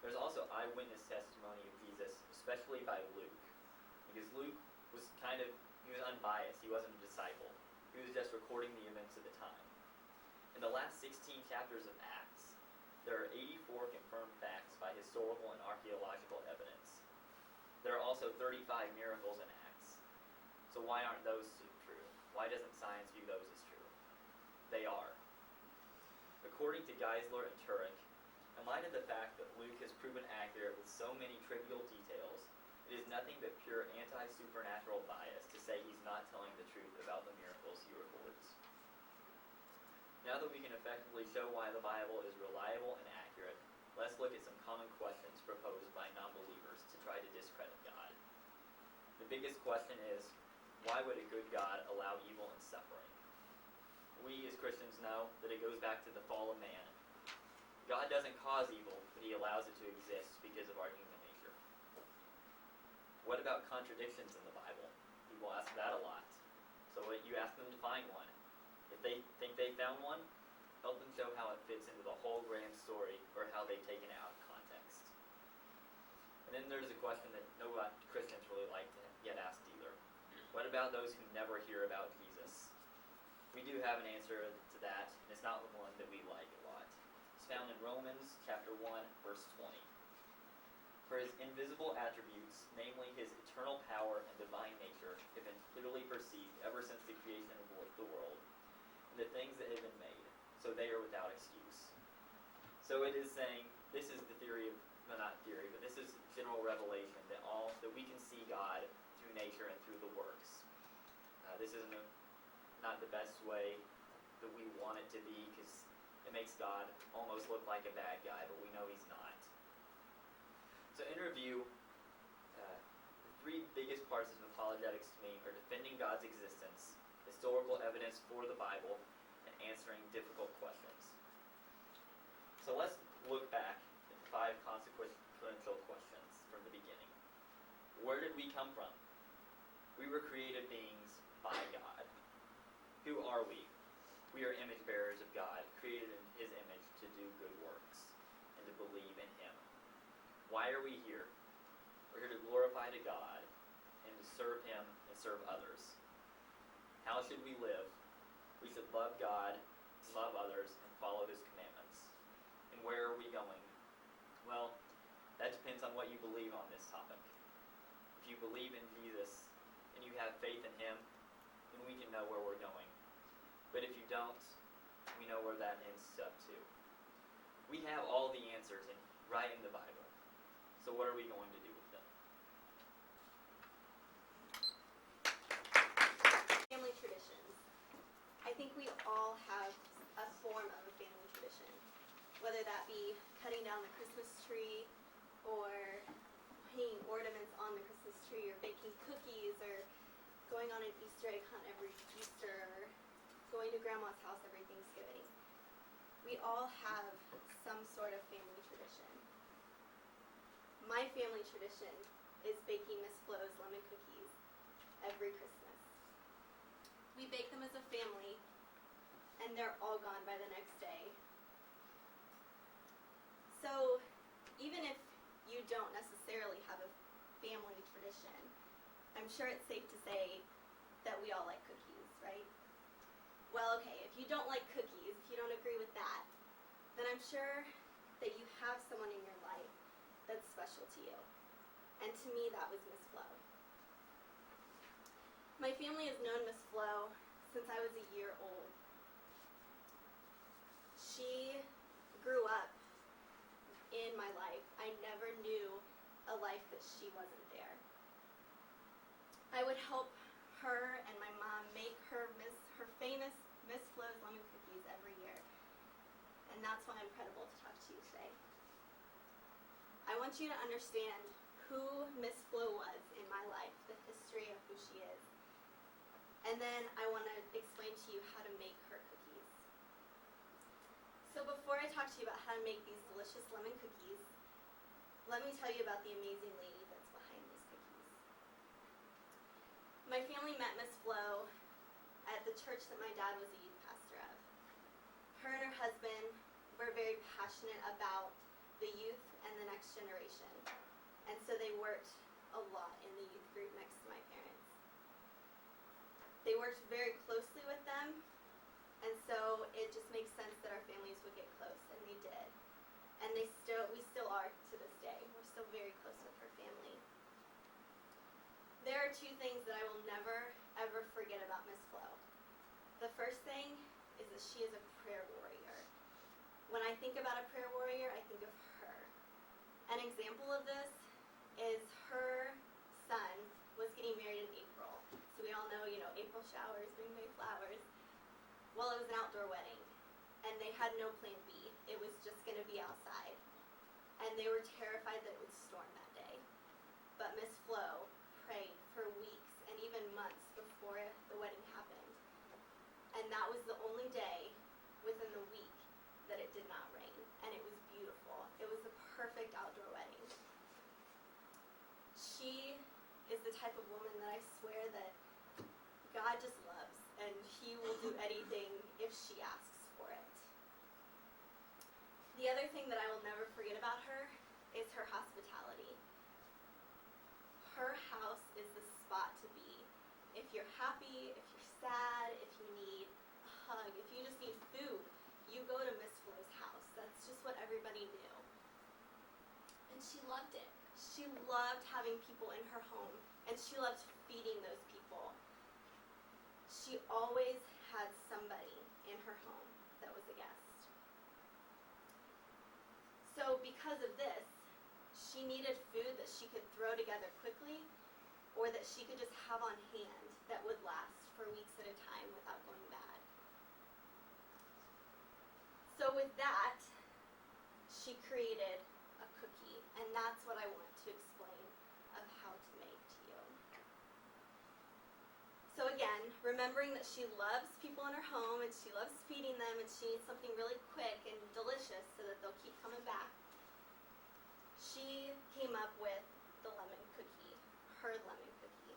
There's also eyewitness testimony of Jesus, especially by Luke, because Luke was he was unbiased. He wasn't a disciple. He was just recording the events of the time. In the last 16 chapters of Acts, there are 84 confirmed facts by historical and archaeological evidence. There are also 35 miracles in Acts. So why aren't those true? Why doesn't science view those as true? They are. According to Geisler and Turek, in light of the fact that Luke has proven accurate with so many trivial details, it is nothing but pure anti-supernatural bias to say he's not telling the truth about the miracles he records. Now that we can effectively show why the Bible is reliable and accurate, let's look at some common questions proposed by non-believers to try to discredit God. The biggest question is, why would a good God allow evil and suffering? We as Christians know that it goes back to the fall of man. God doesn't cause evil, but he allows it to exist because of our human nature. What about contradictions in the Bible? People ask that a lot. So you ask them to find one. If they think they found one, help them show how it fits into the whole grand story or how they've taken it out of context. And then there's a question that no Christians really like to get asked either. What about those who never hear about Jesus? We do have an answer to that, and it's not one that we like a lot. It's found in Romans chapter 1, verse 20. For his invisible attributes, namely his eternal power and divine nature, have been clearly perceived ever since the creation of the world, and the things that have been made, so they are without excuse. So it is saying, this is the theory of, well, not theory, but this is general revelation, that we can see God through nature and through the works. This isn't not the best way that we want it to be, because it makes God almost look like a bad guy, but we know he's not. So in review, the 3 biggest parts of apologetics to me are defending God's existence, historical evidence for the Bible, and answering difficult questions. So let's look back at the 5 consequential questions from the beginning. Where did we come from? We We were created beings by God. Who are we? We are image bearers of God, created in His image to do good works and to believe in Him. Why are we here? We're here to glorify to God and to serve Him and serve others. How should we live? We should love God, love others, and follow His commandments. And where are we going? Well, that depends on what you believe on this topic. If you believe in Jesus and you have faith in Him, then we can know where we're going. But if you don't, we know where that ends up too. We have all the answers right in the Bible. So what are we going to do with them? Family traditions. I think we all have a form of a family tradition, whether that be cutting down the Christmas tree or hanging ornaments on the Christmas tree or baking cookies or going on an Easter egg hunt every Easter or going to Grandma's house every Thanksgiving. We all have some sort of family tradition. My family tradition is baking Miss Flo's lemon cookies every Christmas. We bake them as a family, and they're all gone by the next day. So, even if you don't necessarily have a family tradition, I'm sure it's safe to say that we all like cookies, right? Well, okay, if you don't like cookies, if you don't agree with that, then I'm sure that you have someone in your life that's special to you. And to me, that was Miss Flo. My family has known Miss Flo since I was a year old. She grew up in my life. I never knew a life that she wasn't there. I would help her and my mom make her famous Miss Flo's lemon cookies every year. And that's why I'm credible to talk to you today. I want you to understand who Miss Flo was in my life, the history of who she is. And then I want to explain to you how to make her cookies. So before I talk to you about how to make these delicious lemon cookies, let me tell you about the amazing lady that's behind these cookies. My family met Miss Flo at the church that my dad was a youth pastor of. Her and her husband were very passionate about the youth and the next generation. And so they worked a lot in the youth group next to my parents. They worked very closely with them, and so it just makes sense that our families would get close, and they did. And we still are to this day. We're still very close with her family. There are two things that I will never, ever forget about Miss Flo. The first thing is that she is a prayer warrior. When I think about a prayer warrior, I think of her. An example of this is her son was getting married in April. So we all know, April showers bring May flowers. Well, it was an outdoor wedding, and they had no plan B. It was just going to be outside. And they were terrified that it would storm that day. But Miss Flo prayed for weeks and even months before the wedding happened. And that was the only day within the week that it did not rain. And it was beautiful. It was the perfect outdoor wedding. She is the type of woman that I swear that God just loves, and He will do anything if she asks for it. The other thing that I will never forget about her is her hospitality. Her house is the spot to be. If you're happy, if you're sad, if you need a hug, if you just need food, you go to Miss Flo's house. That's just what everybody knew. And she loved it. She loved having people in her home, and she loved feeding those people. She always had somebody in her home that was a guest. So because of this, she needed food that she could throw together quickly, or that she could just have on hand that would last for weeks at a time without going bad. So with that, she created a cookie, and that's what I want to explain of how to make to you. So again, remembering that she loves people in her home, and she loves feeding them, and she needs something really quick and delicious so that they'll keep coming back, she came up with the lemon cookie, her lemon cookie.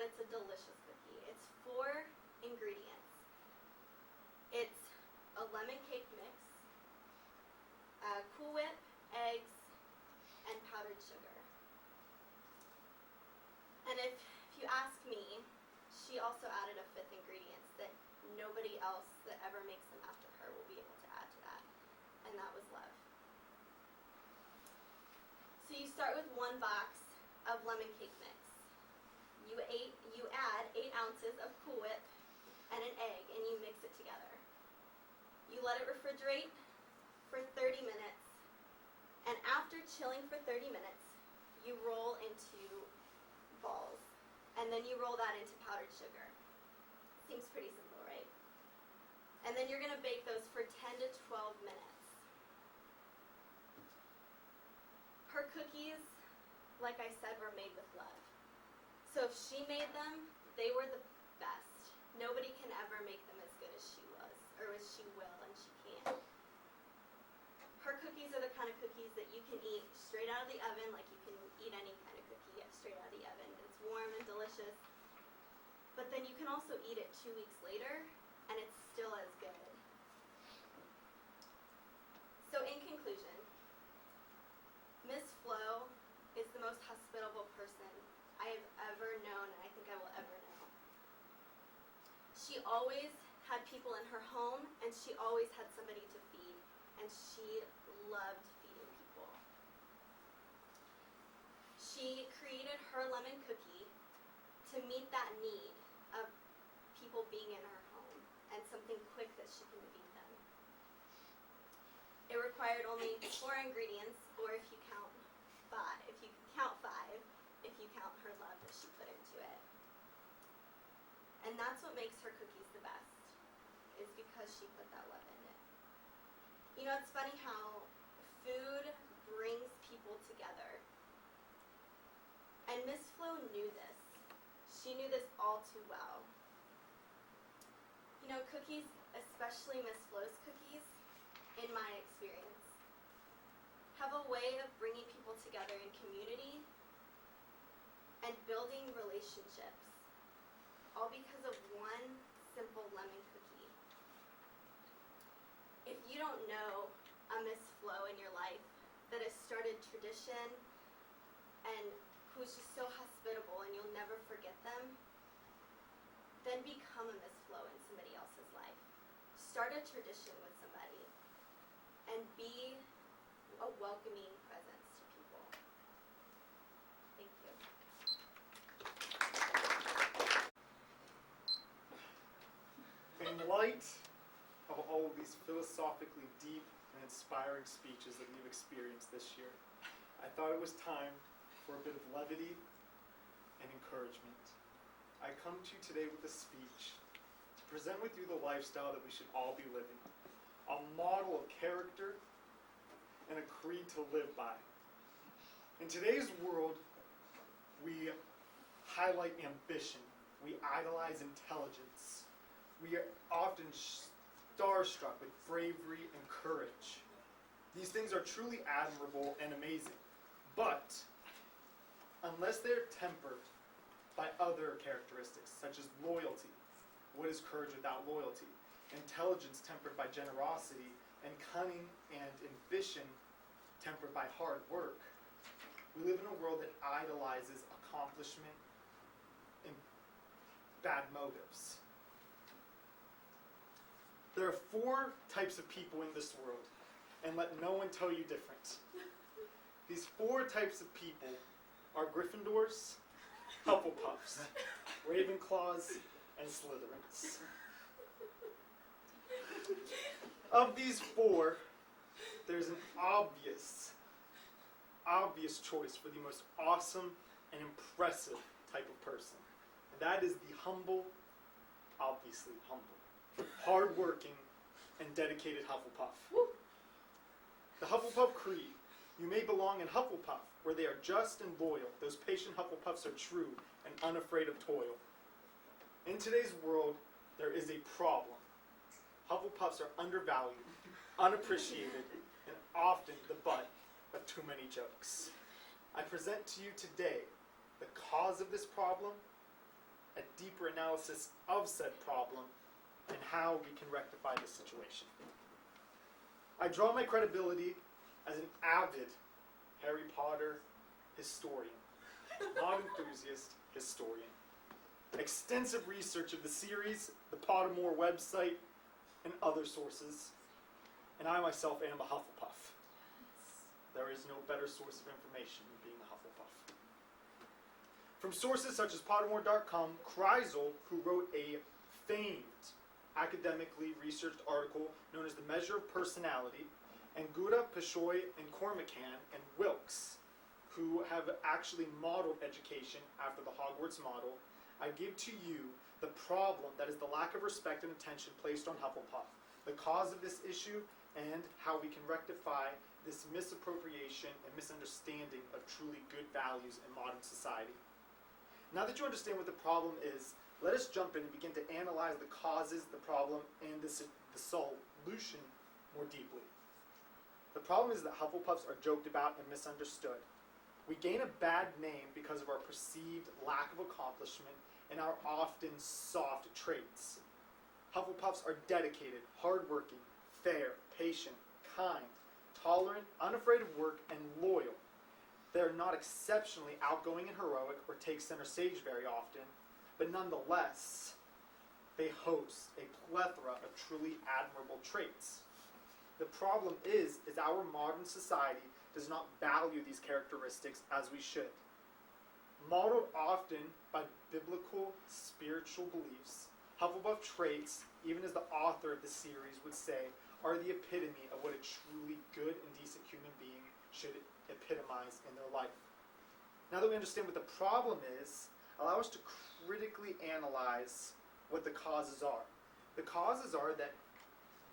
it's a delicious cookie. It's 4 ingredients. It's a lemon cake mix, Cool Whip, eggs, and powdered sugar. And if you ask me, she also added a 5th ingredient that nobody else that ever makes them after her will be able to add to that, and that was love. So you start with 1 box of lemon cake mix. You add 8 ounces of Cool Whip and an egg, and you mix it together. You let it refrigerate for 30 minutes, and after chilling for 30 minutes, you roll into balls, and then you roll that into powdered sugar. Seems pretty simple, right? And then you're going to bake those for 10 to 12 minutes. Her cookies, like I said, were made with love. So if she made them, they were the best. Nobody can ever make them as good as she was, or as she will, and she can. Her cookies are the kind of cookies that you can eat straight out of the oven, like you can eat any kind of cookie straight out of the oven. It's warm and delicious. But then you can also eat it 2 weeks later, and it's still as good. So in conclusion, Miss Flo is the most hospitable person I have ever known, and I think I will ever know. She always had people in her home, and she always had somebody to feed, and she loved feeding people. She created her lemon cookie to meet that need of people being in her home and something quick that she can feed them. It required only 4 ingredients, or if you count 5, if you count her love that she put into it. And that's what makes her cookies the best, is because she put that love in it. You know, it's funny how food brings people together. And Miss Flo knew this. She knew this all too well. You know, cookies, especially Miss Flo's cookies, in my experience, have a way of bringing people together in community and building relationships, all because of one simple lemon cookie. If you don't know a Miss Flo in your life that has started tradition and who's just so hospitable and you'll never forget them, then become a Miss Flo in somebody else's life. Start a tradition with somebody and be a welcoming presence to people. Thank you. In light of all of these philosophically deep and inspiring speeches that we've experienced this year, I thought it was time for a bit of levity and encouragement. I come to you today with a speech to present with you the lifestyle that we should all be living, a model of character and a creed to live by. In today's world, we highlight ambition, we idolize intelligence, we are often starstruck with bravery and courage. These things are truly admirable and amazing, but unless they're tempered by other characteristics, such as loyalty, what is courage without loyalty? Intelligence tempered by generosity, and cunning and ambition tempered by hard work. We live in a world that idolizes accomplishment and bad motives. There are 4 types of people in this world, and let no one tell you different. These 4 types of people are Gryffindors, Hufflepuffs, Ravenclaws, and Slytherins. Of these 4, there's an obvious choice for the most awesome and impressive type of person. And that is the humble, obviously humble, hardworking, and dedicated Hufflepuff. The Hufflepuff Creed. You may belong in Hufflepuff, where they are just and loyal. Those patient Hufflepuffs are true and unafraid of toil. In today's world, there is a problem. Hufflepuffs are undervalued, unappreciated, and often the butt of too many jokes. I present to you today the cause of this problem a deeper analysis of said problem and how we can rectify the situation. I draw my credibility as an avid Harry Potter historian, not enthusiast, historian. Extensive research of the series, the Pottermore website, and other sources, and I myself am a Hufflepuff. There is no better source of information than being a Hufflepuff. From sources such as Pottermore.com, Kreisel, who wrote a famed academically researched article known as The Measure of Personality, and Gouda, Peshoy, and Cormacan, and Wilkes, who have actually modeled education after the Hogwarts model, I give to you the problem that is the lack of respect and attention placed on Hufflepuff, the cause of this issue, and how we can rectify this misappropriation and misunderstanding of truly good values in modern society. Now that you understand what the problem is, let us jump in and begin to analyze the causes, the problem, and the solution more deeply. The problem is that Hufflepuffs are joked about and misunderstood. We gain a bad name because of our perceived lack of accomplishment and our often soft traits. Hufflepuffs are dedicated, hardworking, fair, patient, kind, tolerant, unafraid of work, and loyal. They are not exceptionally outgoing and heroic or take center stage very often, but nonetheless, they host a plethora of truly admirable traits. The problem is our modern society does not value these characteristics as we should. Modeled often by biblical spiritual beliefs, Hufflepuff traits, even as the author of the series would say, are the epitome of what a truly good and decent human being should epitomize in their life. Now that we understand what the problem is, allow us to critically analyze what the causes are. The causes are that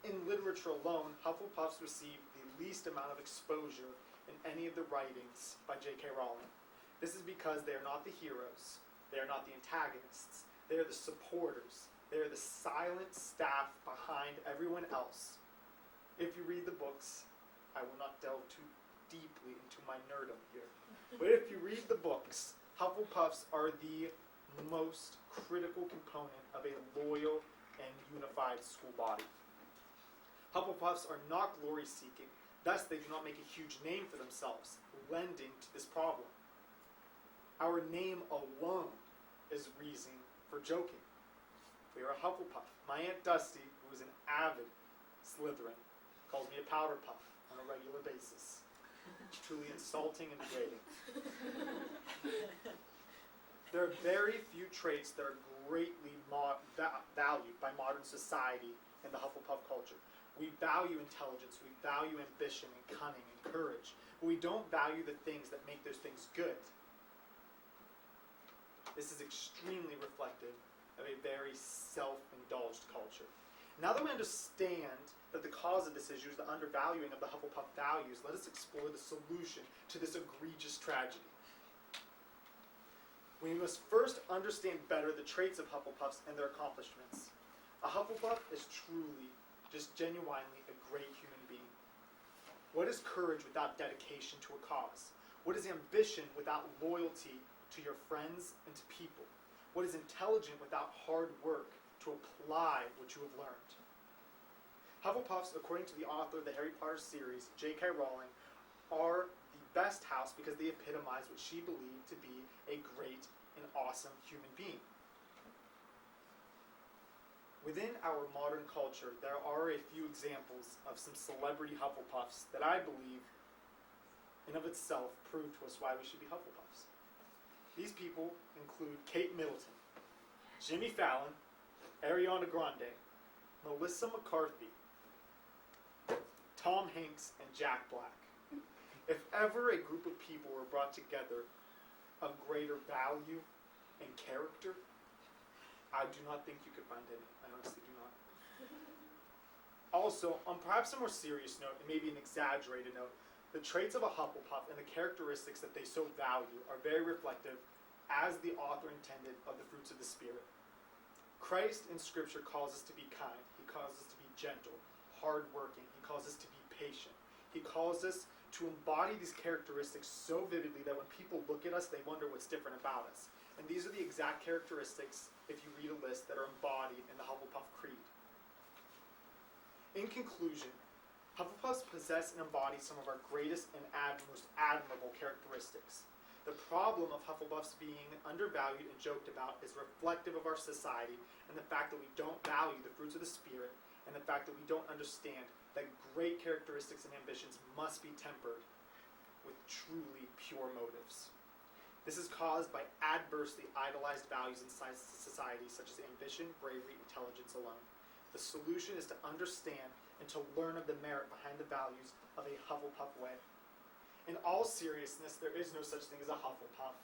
in literature alone, Hufflepuffs receive the least amount of exposure in any of the writings by J.K. Rowling. This is because they are not the heroes, they are not the antagonists, they are the supporters, they are the silent staff behind everyone else. If you read the books, I will not delve too deeply into my nerdom here, but if you read the books, Hufflepuffs are the most critical component of a loyal and unified school body. Hufflepuffs are not glory-seeking, thus they do not make a huge name for themselves, lending to this problem. Our name alone is reason for joking. We are a Hufflepuff. My Aunt Dusty, who is an avid Slytherin, calls me a powder puff on a regular basis. It's truly insulting and degrading. There are very few traits that are greatly valued by modern society in the Hufflepuff culture. We value intelligence, we value ambition and cunning and courage, but we don't value the things that make those things good. This is extremely reflective of a very self-indulged culture. Now that we understand that the cause of this issue is the undervaluing of the Hufflepuff values, let us explore the solution to this egregious tragedy. We must first understand better the traits of Hufflepuffs and their accomplishments. A Hufflepuff is truly, just genuinely a great human being. What is courage without dedication to a cause? What is ambition without loyalty to your friends and to people? What is intelligent without hard work to apply what you have learned? Hufflepuffs, according to the author of the Harry Potter series, J.K. Rowling, are the best house because they epitomize what she believed to be a great and awesome human being. Within our modern culture, there are a few examples of some celebrity Hufflepuffs that I believe, in of itself, prove to us why we should be Hufflepuffs. These people include Kate Middleton, Jimmy Fallon, Ariana Grande, Melissa McCarthy, Tom Hanks, and Jack Black. If ever a group of people were brought together of greater value and character, I do not think you could find any. I honestly do not. Also, on perhaps a more serious note, and maybe an exaggerated note, the traits of a Hufflepuff and the characteristics that they so value are very reflective, as the author intended, of the fruits of the Spirit. Christ in Scripture calls us to be kind. He calls us to be gentle, hardworking. He calls us to be patient. He calls us to embody these characteristics so vividly that when people look at us, they wonder what's different about us. And these are the exact characteristics, if you read a list, that are embodied in the Hufflepuff Creed. In conclusion, Hufflepuffs possess and embody some of our greatest and most admirable characteristics. The problem of Hufflepuffs being undervalued and joked about is reflective of our society and the fact that we don't value the fruits of the Spirit and the fact that we don't understand that great characteristics and ambitions must be tempered with truly pure motives. This is caused by adversely idolized values in society such as ambition, bravery, intelligence alone. The solution is to understand and to learn of the merit behind the values of a Hufflepuff way. In all seriousness, there is no such thing as a Hufflepuff.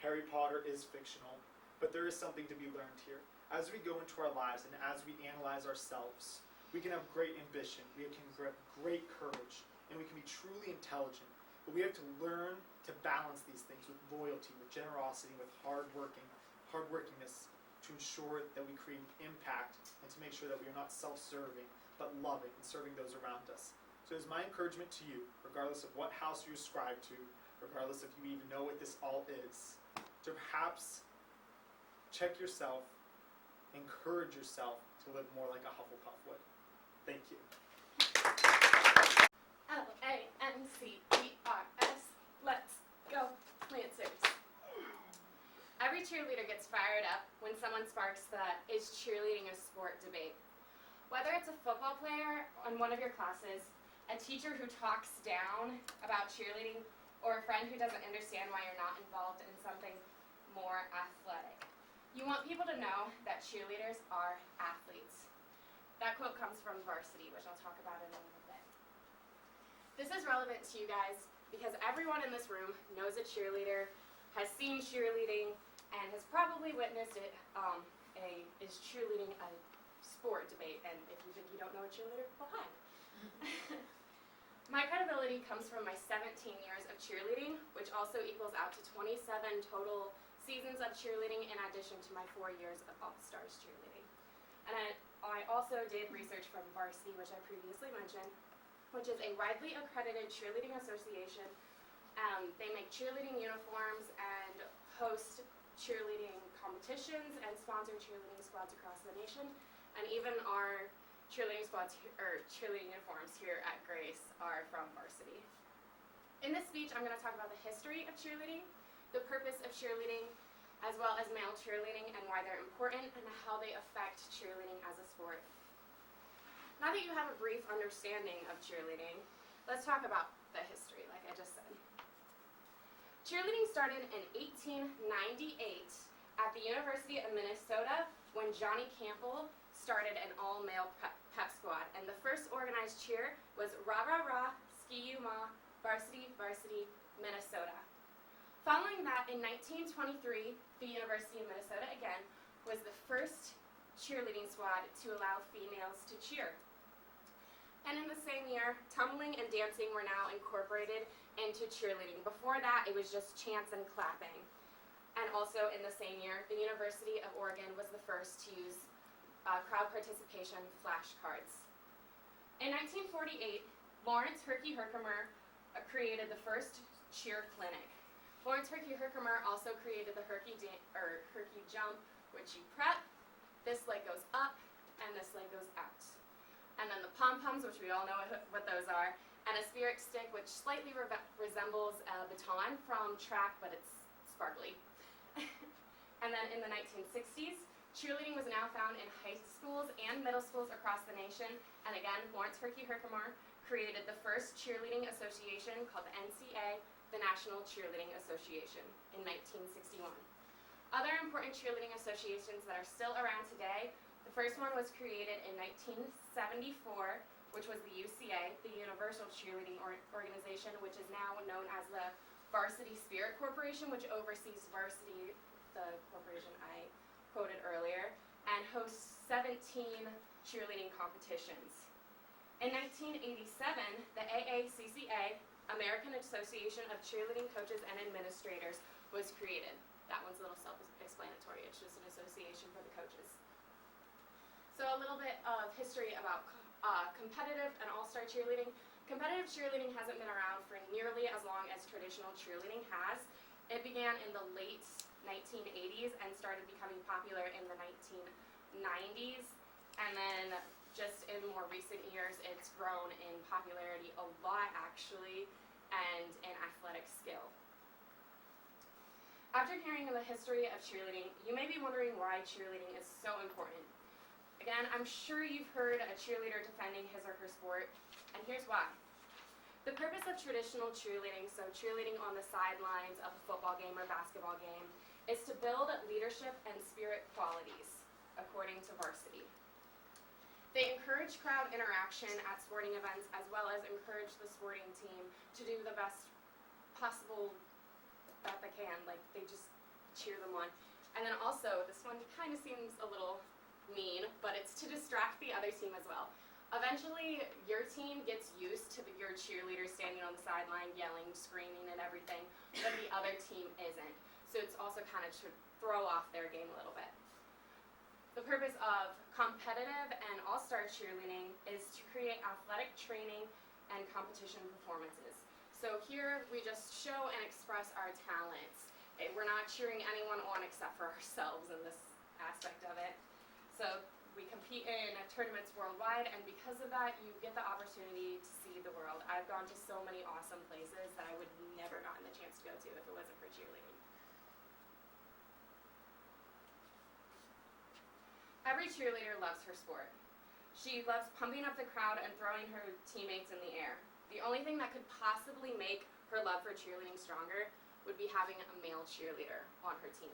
Harry Potter is fictional, but there is something to be learned here. As we go into our lives and as we analyze ourselves, we can have great ambition, we can have great courage, and we can be truly intelligent. But we have to learn to balance these things with loyalty, with generosity, with hardworkingness to ensure that we create impact and to make sure that we are not self-serving, but loving and serving those around us. So it is my encouragement to you, regardless of what house you ascribe to, regardless if you even know what this all is, to perhaps check yourself, encourage yourself to live more like a Hufflepuff would. Thank you. Lancers. Let's go, Lancers. Every cheerleader gets fired up when someone sparks the "is cheerleading a sport" debate. Whether it's a football player in one of your classes, a teacher who talks down about cheerleading, or a friend who doesn't understand why you're not involved in something more athletic. You want people to know that cheerleaders are athletes. That quote comes from Varsity, which I'll talk about in a little bit. This is relevant to you guys because everyone in this room knows a cheerleader, has seen cheerleading, and has probably witnessed it. Is cheerleading a sport debate? And if you think you don't know a cheerleader, well, hi. My credibility comes from my 17 years of cheerleading, which also equals out to 27 total seasons of cheerleading in addition to my 4 years of All-Stars cheerleading. And I also did research from Varsity, which I previously mentioned, which is a widely accredited cheerleading association. They make cheerleading uniforms and host cheerleading competitions and sponsor cheerleading squads across the nation. And even our cheerleading squads or cheerleading uniforms here at Grace are from Varsity. In this speech, I'm going to talk about the history of cheerleading, the purpose of cheerleading, as well as male cheerleading and why they're important and how they affect cheerleading as a sport. Now that you have a brief understanding of cheerleading, let's talk about the history, like I just said. Cheerleading started in 1898 at the University of Minnesota when Johnny Campbell started an all-male pep squad, and the first organized cheer was Rah Rah Rah, Ski U Ma, Varsity, Varsity, Minnesota. Following that, in 1923, the University of Minnesota, again, was the first cheerleading squad to allow females to cheer. And in the same year, tumbling and dancing were now incorporated into cheerleading. Before that, it was just chants and clapping. And also in the same year, the University of Oregon was the first to use crowd participation flashcards. In 1948, Lawrence Herky Herkimer created the first cheer clinic. Lawrence Herky Herkimer also created the Herky jump, which you prep, this leg goes up, and this leg goes out. And then the pom-poms, which we all know what those are, and a spirit stick, which slightly resembles a baton from track, but it's sparkly. And then in the 1960s, cheerleading was now found in high schools and middle schools across the nation. And again, Lawrence Herky Herkimer created the first cheerleading association called the NCA, the National Cheerleading Association, in 1961. Other important cheerleading associations that are still around today, the first one was created in 1974, which was the UCA, the Universal Cheerleading Organization, which is now known as the Varsity Spirit Corporation, which oversees Varsity, the corporation I quoted earlier, and hosts 17 cheerleading competitions. In 1987, the AACCA, American Association of Cheerleading Coaches and Administrators, was created. That one's a little self-explanatory. It's just an association for the coaches. So a little bit of history about competitive and all-star cheerleading. Competitive cheerleading hasn't been around for nearly as long as traditional cheerleading has. It began in the late 1980s and started becoming popular in the 1990s. And then just in more recent years, it's grown in popularity a lot, actually, and in athletic skill. After hearing the history of cheerleading, you may be wondering why cheerleading is so important. Again, I'm sure you've heard a cheerleader defending his or her sport, and here's why. The purpose of traditional cheerleading, so cheerleading on the sidelines of a football game or basketball game, is to build leadership and spirit qualities, according to varsity. They encourage crowd interaction at sporting events, as well as encourage the sporting team to do the best possible that they can, like they just cheer them on. And then also, this one kind of seems a little mean, but it's to distract the other team as well. Eventually, your team gets used to your cheerleaders standing on the sideline, yelling, screaming, and everything, but the other team isn't. So it's also kind of to throw off their game a little bit. The purpose of competitive and all-star cheerleading is to create athletic training and competition performances. So here we just show and express our talents. We're not cheering anyone on except for ourselves in this aspect of it. So we compete in tournaments worldwide, and because of that, you get the opportunity to see the world. I've gone to so many awesome places that I would never gotten the chance to go to if it wasn't for cheerleading. Every cheerleader loves her sport. She loves pumping up the crowd and throwing her teammates in the air. The only thing that could possibly make her love for cheerleading stronger would be having a male cheerleader on her team.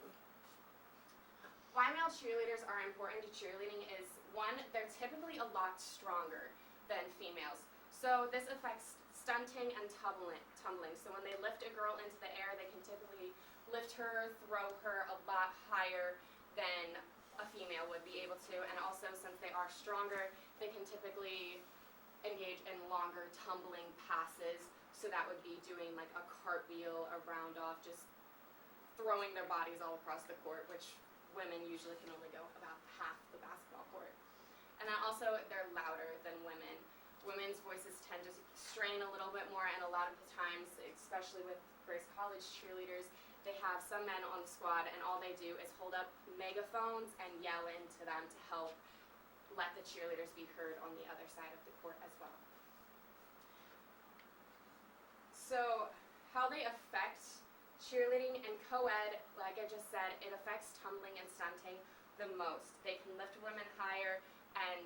Why male cheerleaders are important to cheerleading is, one, they're typically a lot stronger than females. So this affects stunting and tumbling. So when they lift a girl into the air, they can typically lift her, throw her a lot higher than a female would be able to. And also, since they are stronger, they can typically engage in longer tumbling passes. So that would be doing like a cartwheel, a round off, just throwing their bodies all across the court, which women usually can only go about half the basketball court. And then also, they're louder than women. Women's voices tend to strain a little bit more, and a lot of the times, especially with Grace College cheerleaders, they have some men on the squad, and all they do is hold up megaphones and yell into them to help let the cheerleaders be heard on the other side of the court as well. So, how they affect cheerleading and co-ed, like I just said, it affects tumbling and stunting the most. They can lift women higher, and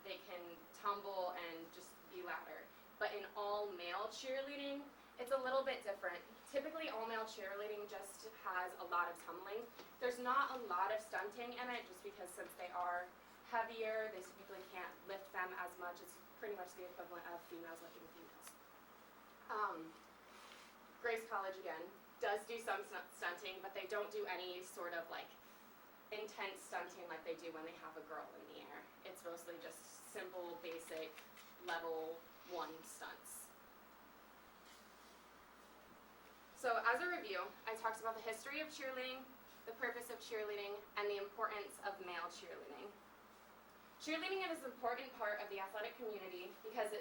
they can tumble and just be louder. But in all-male cheerleading, it's a little bit different. Typically, all-male cheerleading just has a lot of tumbling. There's not a lot of stunting in it, just because since they are heavier, they typically can't lift them as much. It's pretty much the equivalent of females lifting females. Grace College, again, does do some stunting, but they don't do any sort of like intense stunting like they do when they have a girl in the air. It's mostly just simple, basic, level 1 stunts. So as a review, I talked about the history of cheerleading, the purpose of cheerleading, and the importance of male cheerleading. Cheerleading is an important part of the athletic community because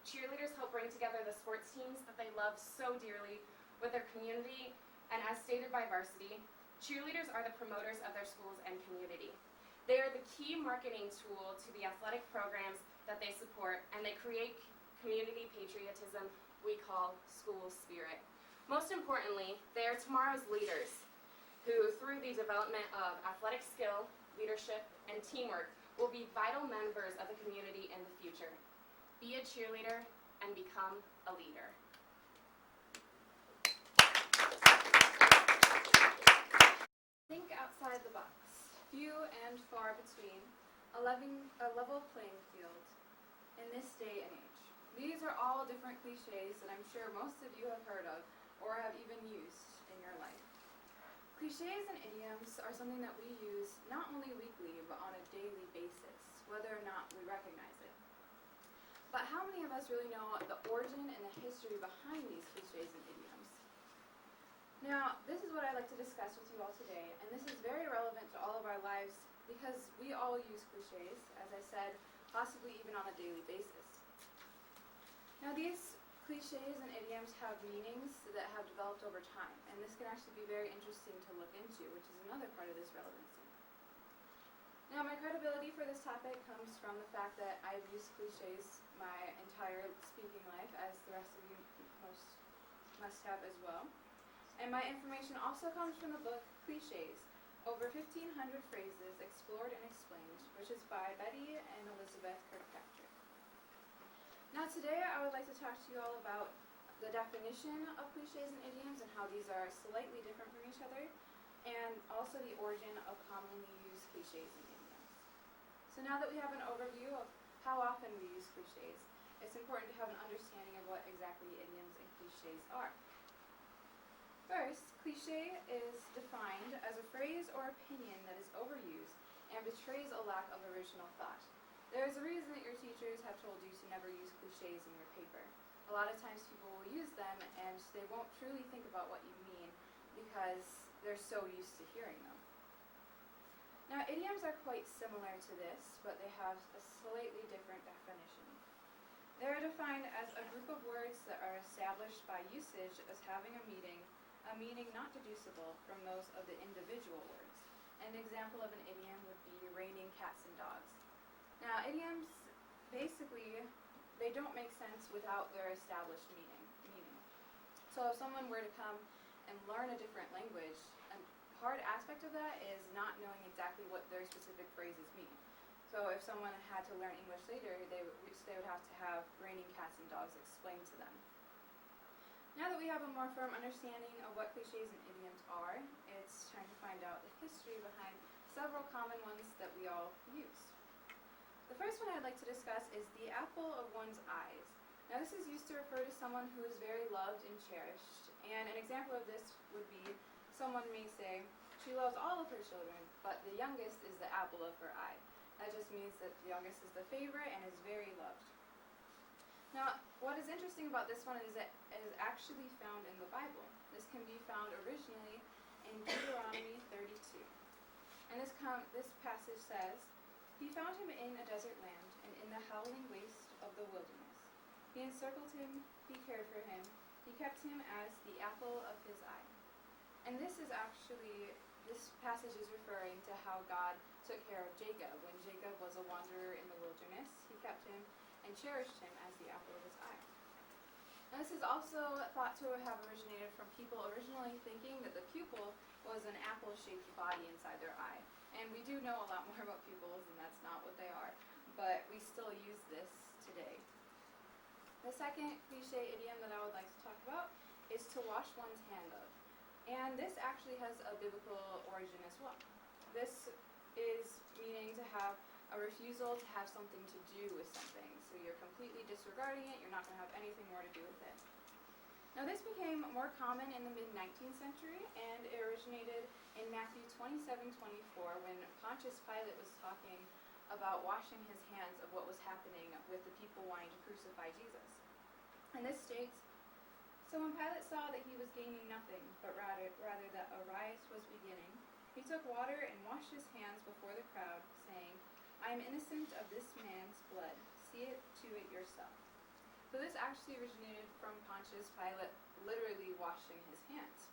cheerleaders help bring together the sports teams that they love so dearly with their community, and as stated by varsity, cheerleaders are the promoters of their schools and community. They are the key marketing tool to the athletic programs that they support, and they create community patriotism we call school spirit. Most importantly, they are tomorrow's leaders who, through the development of athletic skill, leadership, and teamwork, will be vital members of the community in the future. Be a cheerleader and become a leader. Think outside the box. Few and far between. A level playing field in this day and age. These are all different cliches that I'm sure most of you have heard of or have even used in your life. Cliches and idioms are something that we use not only weekly but on a daily basis, whether or not we recognize it. But how many of us really know the origin and the history behind these cliches and idioms? Now, this is what I'd like to discuss with you all today, and this is very relevant to all of our lives because we all use cliches, as I said, possibly even on a daily basis. Now, these cliches and idioms have meanings that have developed over time, and this can actually be very interesting to look into, which is another part of this relevancy. Now, my credibility for this topic comes from the fact that I've used cliches my entire speaking life, as the rest of you must have as well. And my information also comes from the book Cliches, Over 1,500 Phrases Explored and Explained, which is by Betty and Elizabeth Kirkpatrick. Now today I would like to talk to you all about the definition of cliches and idioms and how these are slightly different from each other, and also the origin of commonly used cliches and idioms. So now that we have an overview of how often we use cliches, it's important to have an understanding of what exactly idioms and cliches are. First, cliche is defined as a phrase or opinion that is overused and betrays a lack of original thought. There is a reason that your teachers have told you to never use cliches in your paper. A lot of times people will use them and they won't truly think about what you mean because they're so used to hearing them. Now, idioms are quite similar to this, but they have a slightly different definition. They are defined as a group of words that are established by usage as having a meaning not deducible from those of the individual words. An example of an idiom would be raining cats and dogs. Now, idioms, basically, they don't make sense without their established meaning. So if someone were to come and learn a different language, a hard aspect of that is not knowing exactly what their specific phrases mean. So if someone had to learn English later, they would have to have raining cats and dogs explained to them. Now that we have a more firm understanding of what cliches and idioms are, it's time to find out the history behind several common ones that we all use. The first one I'd like to discuss is the apple of one's eyes. Now this is used to refer to someone who is very loved and cherished, and an example of this would be someone may say, she loves all of her children, but the youngest is the apple of her eye. That just means that the youngest is the favorite and is very loved. Now, what is interesting about this one is that it is actually found in the Bible. This can be found originally in Deuteronomy 32. And this passage says, "He found him in a desert land and in the howling waste of the wilderness. He encircled him, he cared for him, he kept him as the apple of his eye." And this passage is referring to how God took care of Jacob. When Jacob was a wanderer in the wilderness, he kept him and cherished him as the apple of his eye. Now, this is also thought to have originated from people originally thinking that the pupil was an apple-shaped body inside their eye. And we do know a lot more about pupils, and that's not what they are, but we still use this today. The second cliche idiom that I would like to talk about is to wash one's hand of. And this actually has a biblical origin as well. This is meaning to have a refusal to have something to do with something. So you're completely disregarding it, you're not going to have anything more to do with it. Now this became more common in the mid-19th century, and it originated in Matthew 27:24 when Pontius Pilate was talking about washing his hands of what was happening with the people wanting to crucify Jesus. And this states, "So when Pilate saw that he was gaining nothing, but rather that a riot was beginning, he took water and washed his hands before the crowd, saying, 'I am innocent of this man's blood. See it to it yourself.'" So this actually originated from Pontius Pilate literally washing his hands.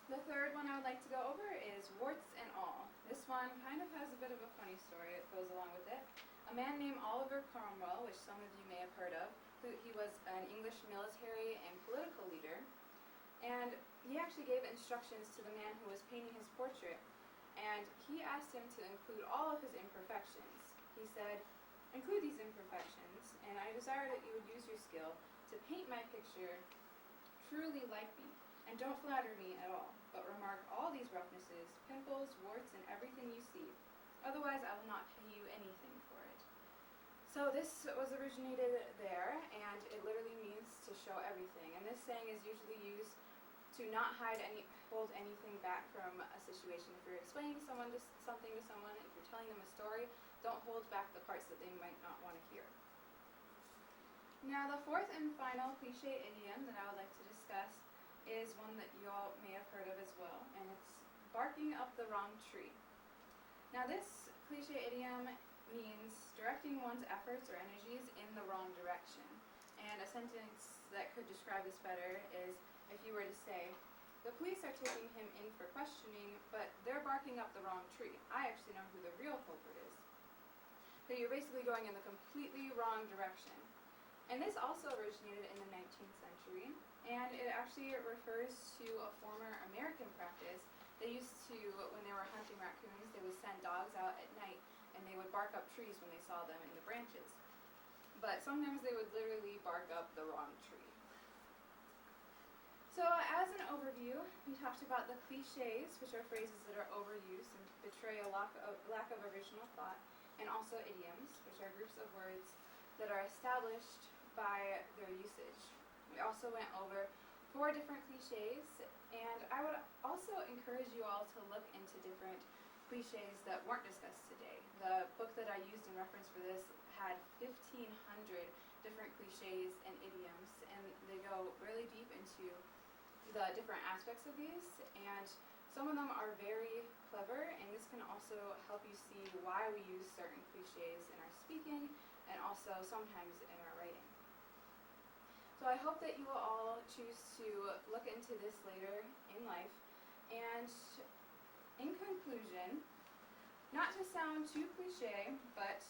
The third one I would like to go over is warts and all. This one kind of has a bit of a funny story that goes along with it. A man named Oliver Cromwell, which some of you may have heard of, he was an English military and political leader, and he actually gave instructions to the man who was painting his portrait, and he asked him to include all of his imperfections. He said, "Include these imperfections, and I desire that you would use your skill to paint my picture truly like me, and don't flatter me at all, but remark all these roughnesses, pimples, warts, and everything you see. Otherwise I will not pay you anything for it." So this was originated there, and it literally means to show everything. And this saying is usually used to not hold anything back from a situation. If you're explaining something to someone, if you're telling them a story, don't hold back the parts that they might not want to hear. Now, the fourth and final cliche idiom that I would like to discuss is one that you all may have heard of as well, and it's barking up the wrong tree. Now, this cliche idiom means directing one's efforts or energies in the wrong direction. And a sentence that could describe this better is if you were to say, "The police are taking him in for questioning, but they're barking up the wrong tree. I actually know who the real culprit is." So you're basically going in the completely wrong direction. And this also originated in the 19th century, and it actually refers to a former American practice. They used to, when they were hunting raccoons, they would send dogs out at night, and they would bark up trees when they saw them in the branches. But sometimes they would literally bark up the wrong tree. So as an overview, we talked about the cliches, which are phrases that are overused and betray a lack of original thought, and also idioms, which are groups of words that are established by their usage. We also went over 4 different cliches, and I would also encourage you all to look into different cliches that weren't discussed today. The book that I used in reference for this had 1,500 different cliches and idioms, and they go really deep into the different aspects of these, and some of them are very clever, and this can also help you see why we use certain cliches in our speaking and also sometimes in our writing. So I hope that you will all choose to look into this later in life. And in conclusion, not to sound too cliche, but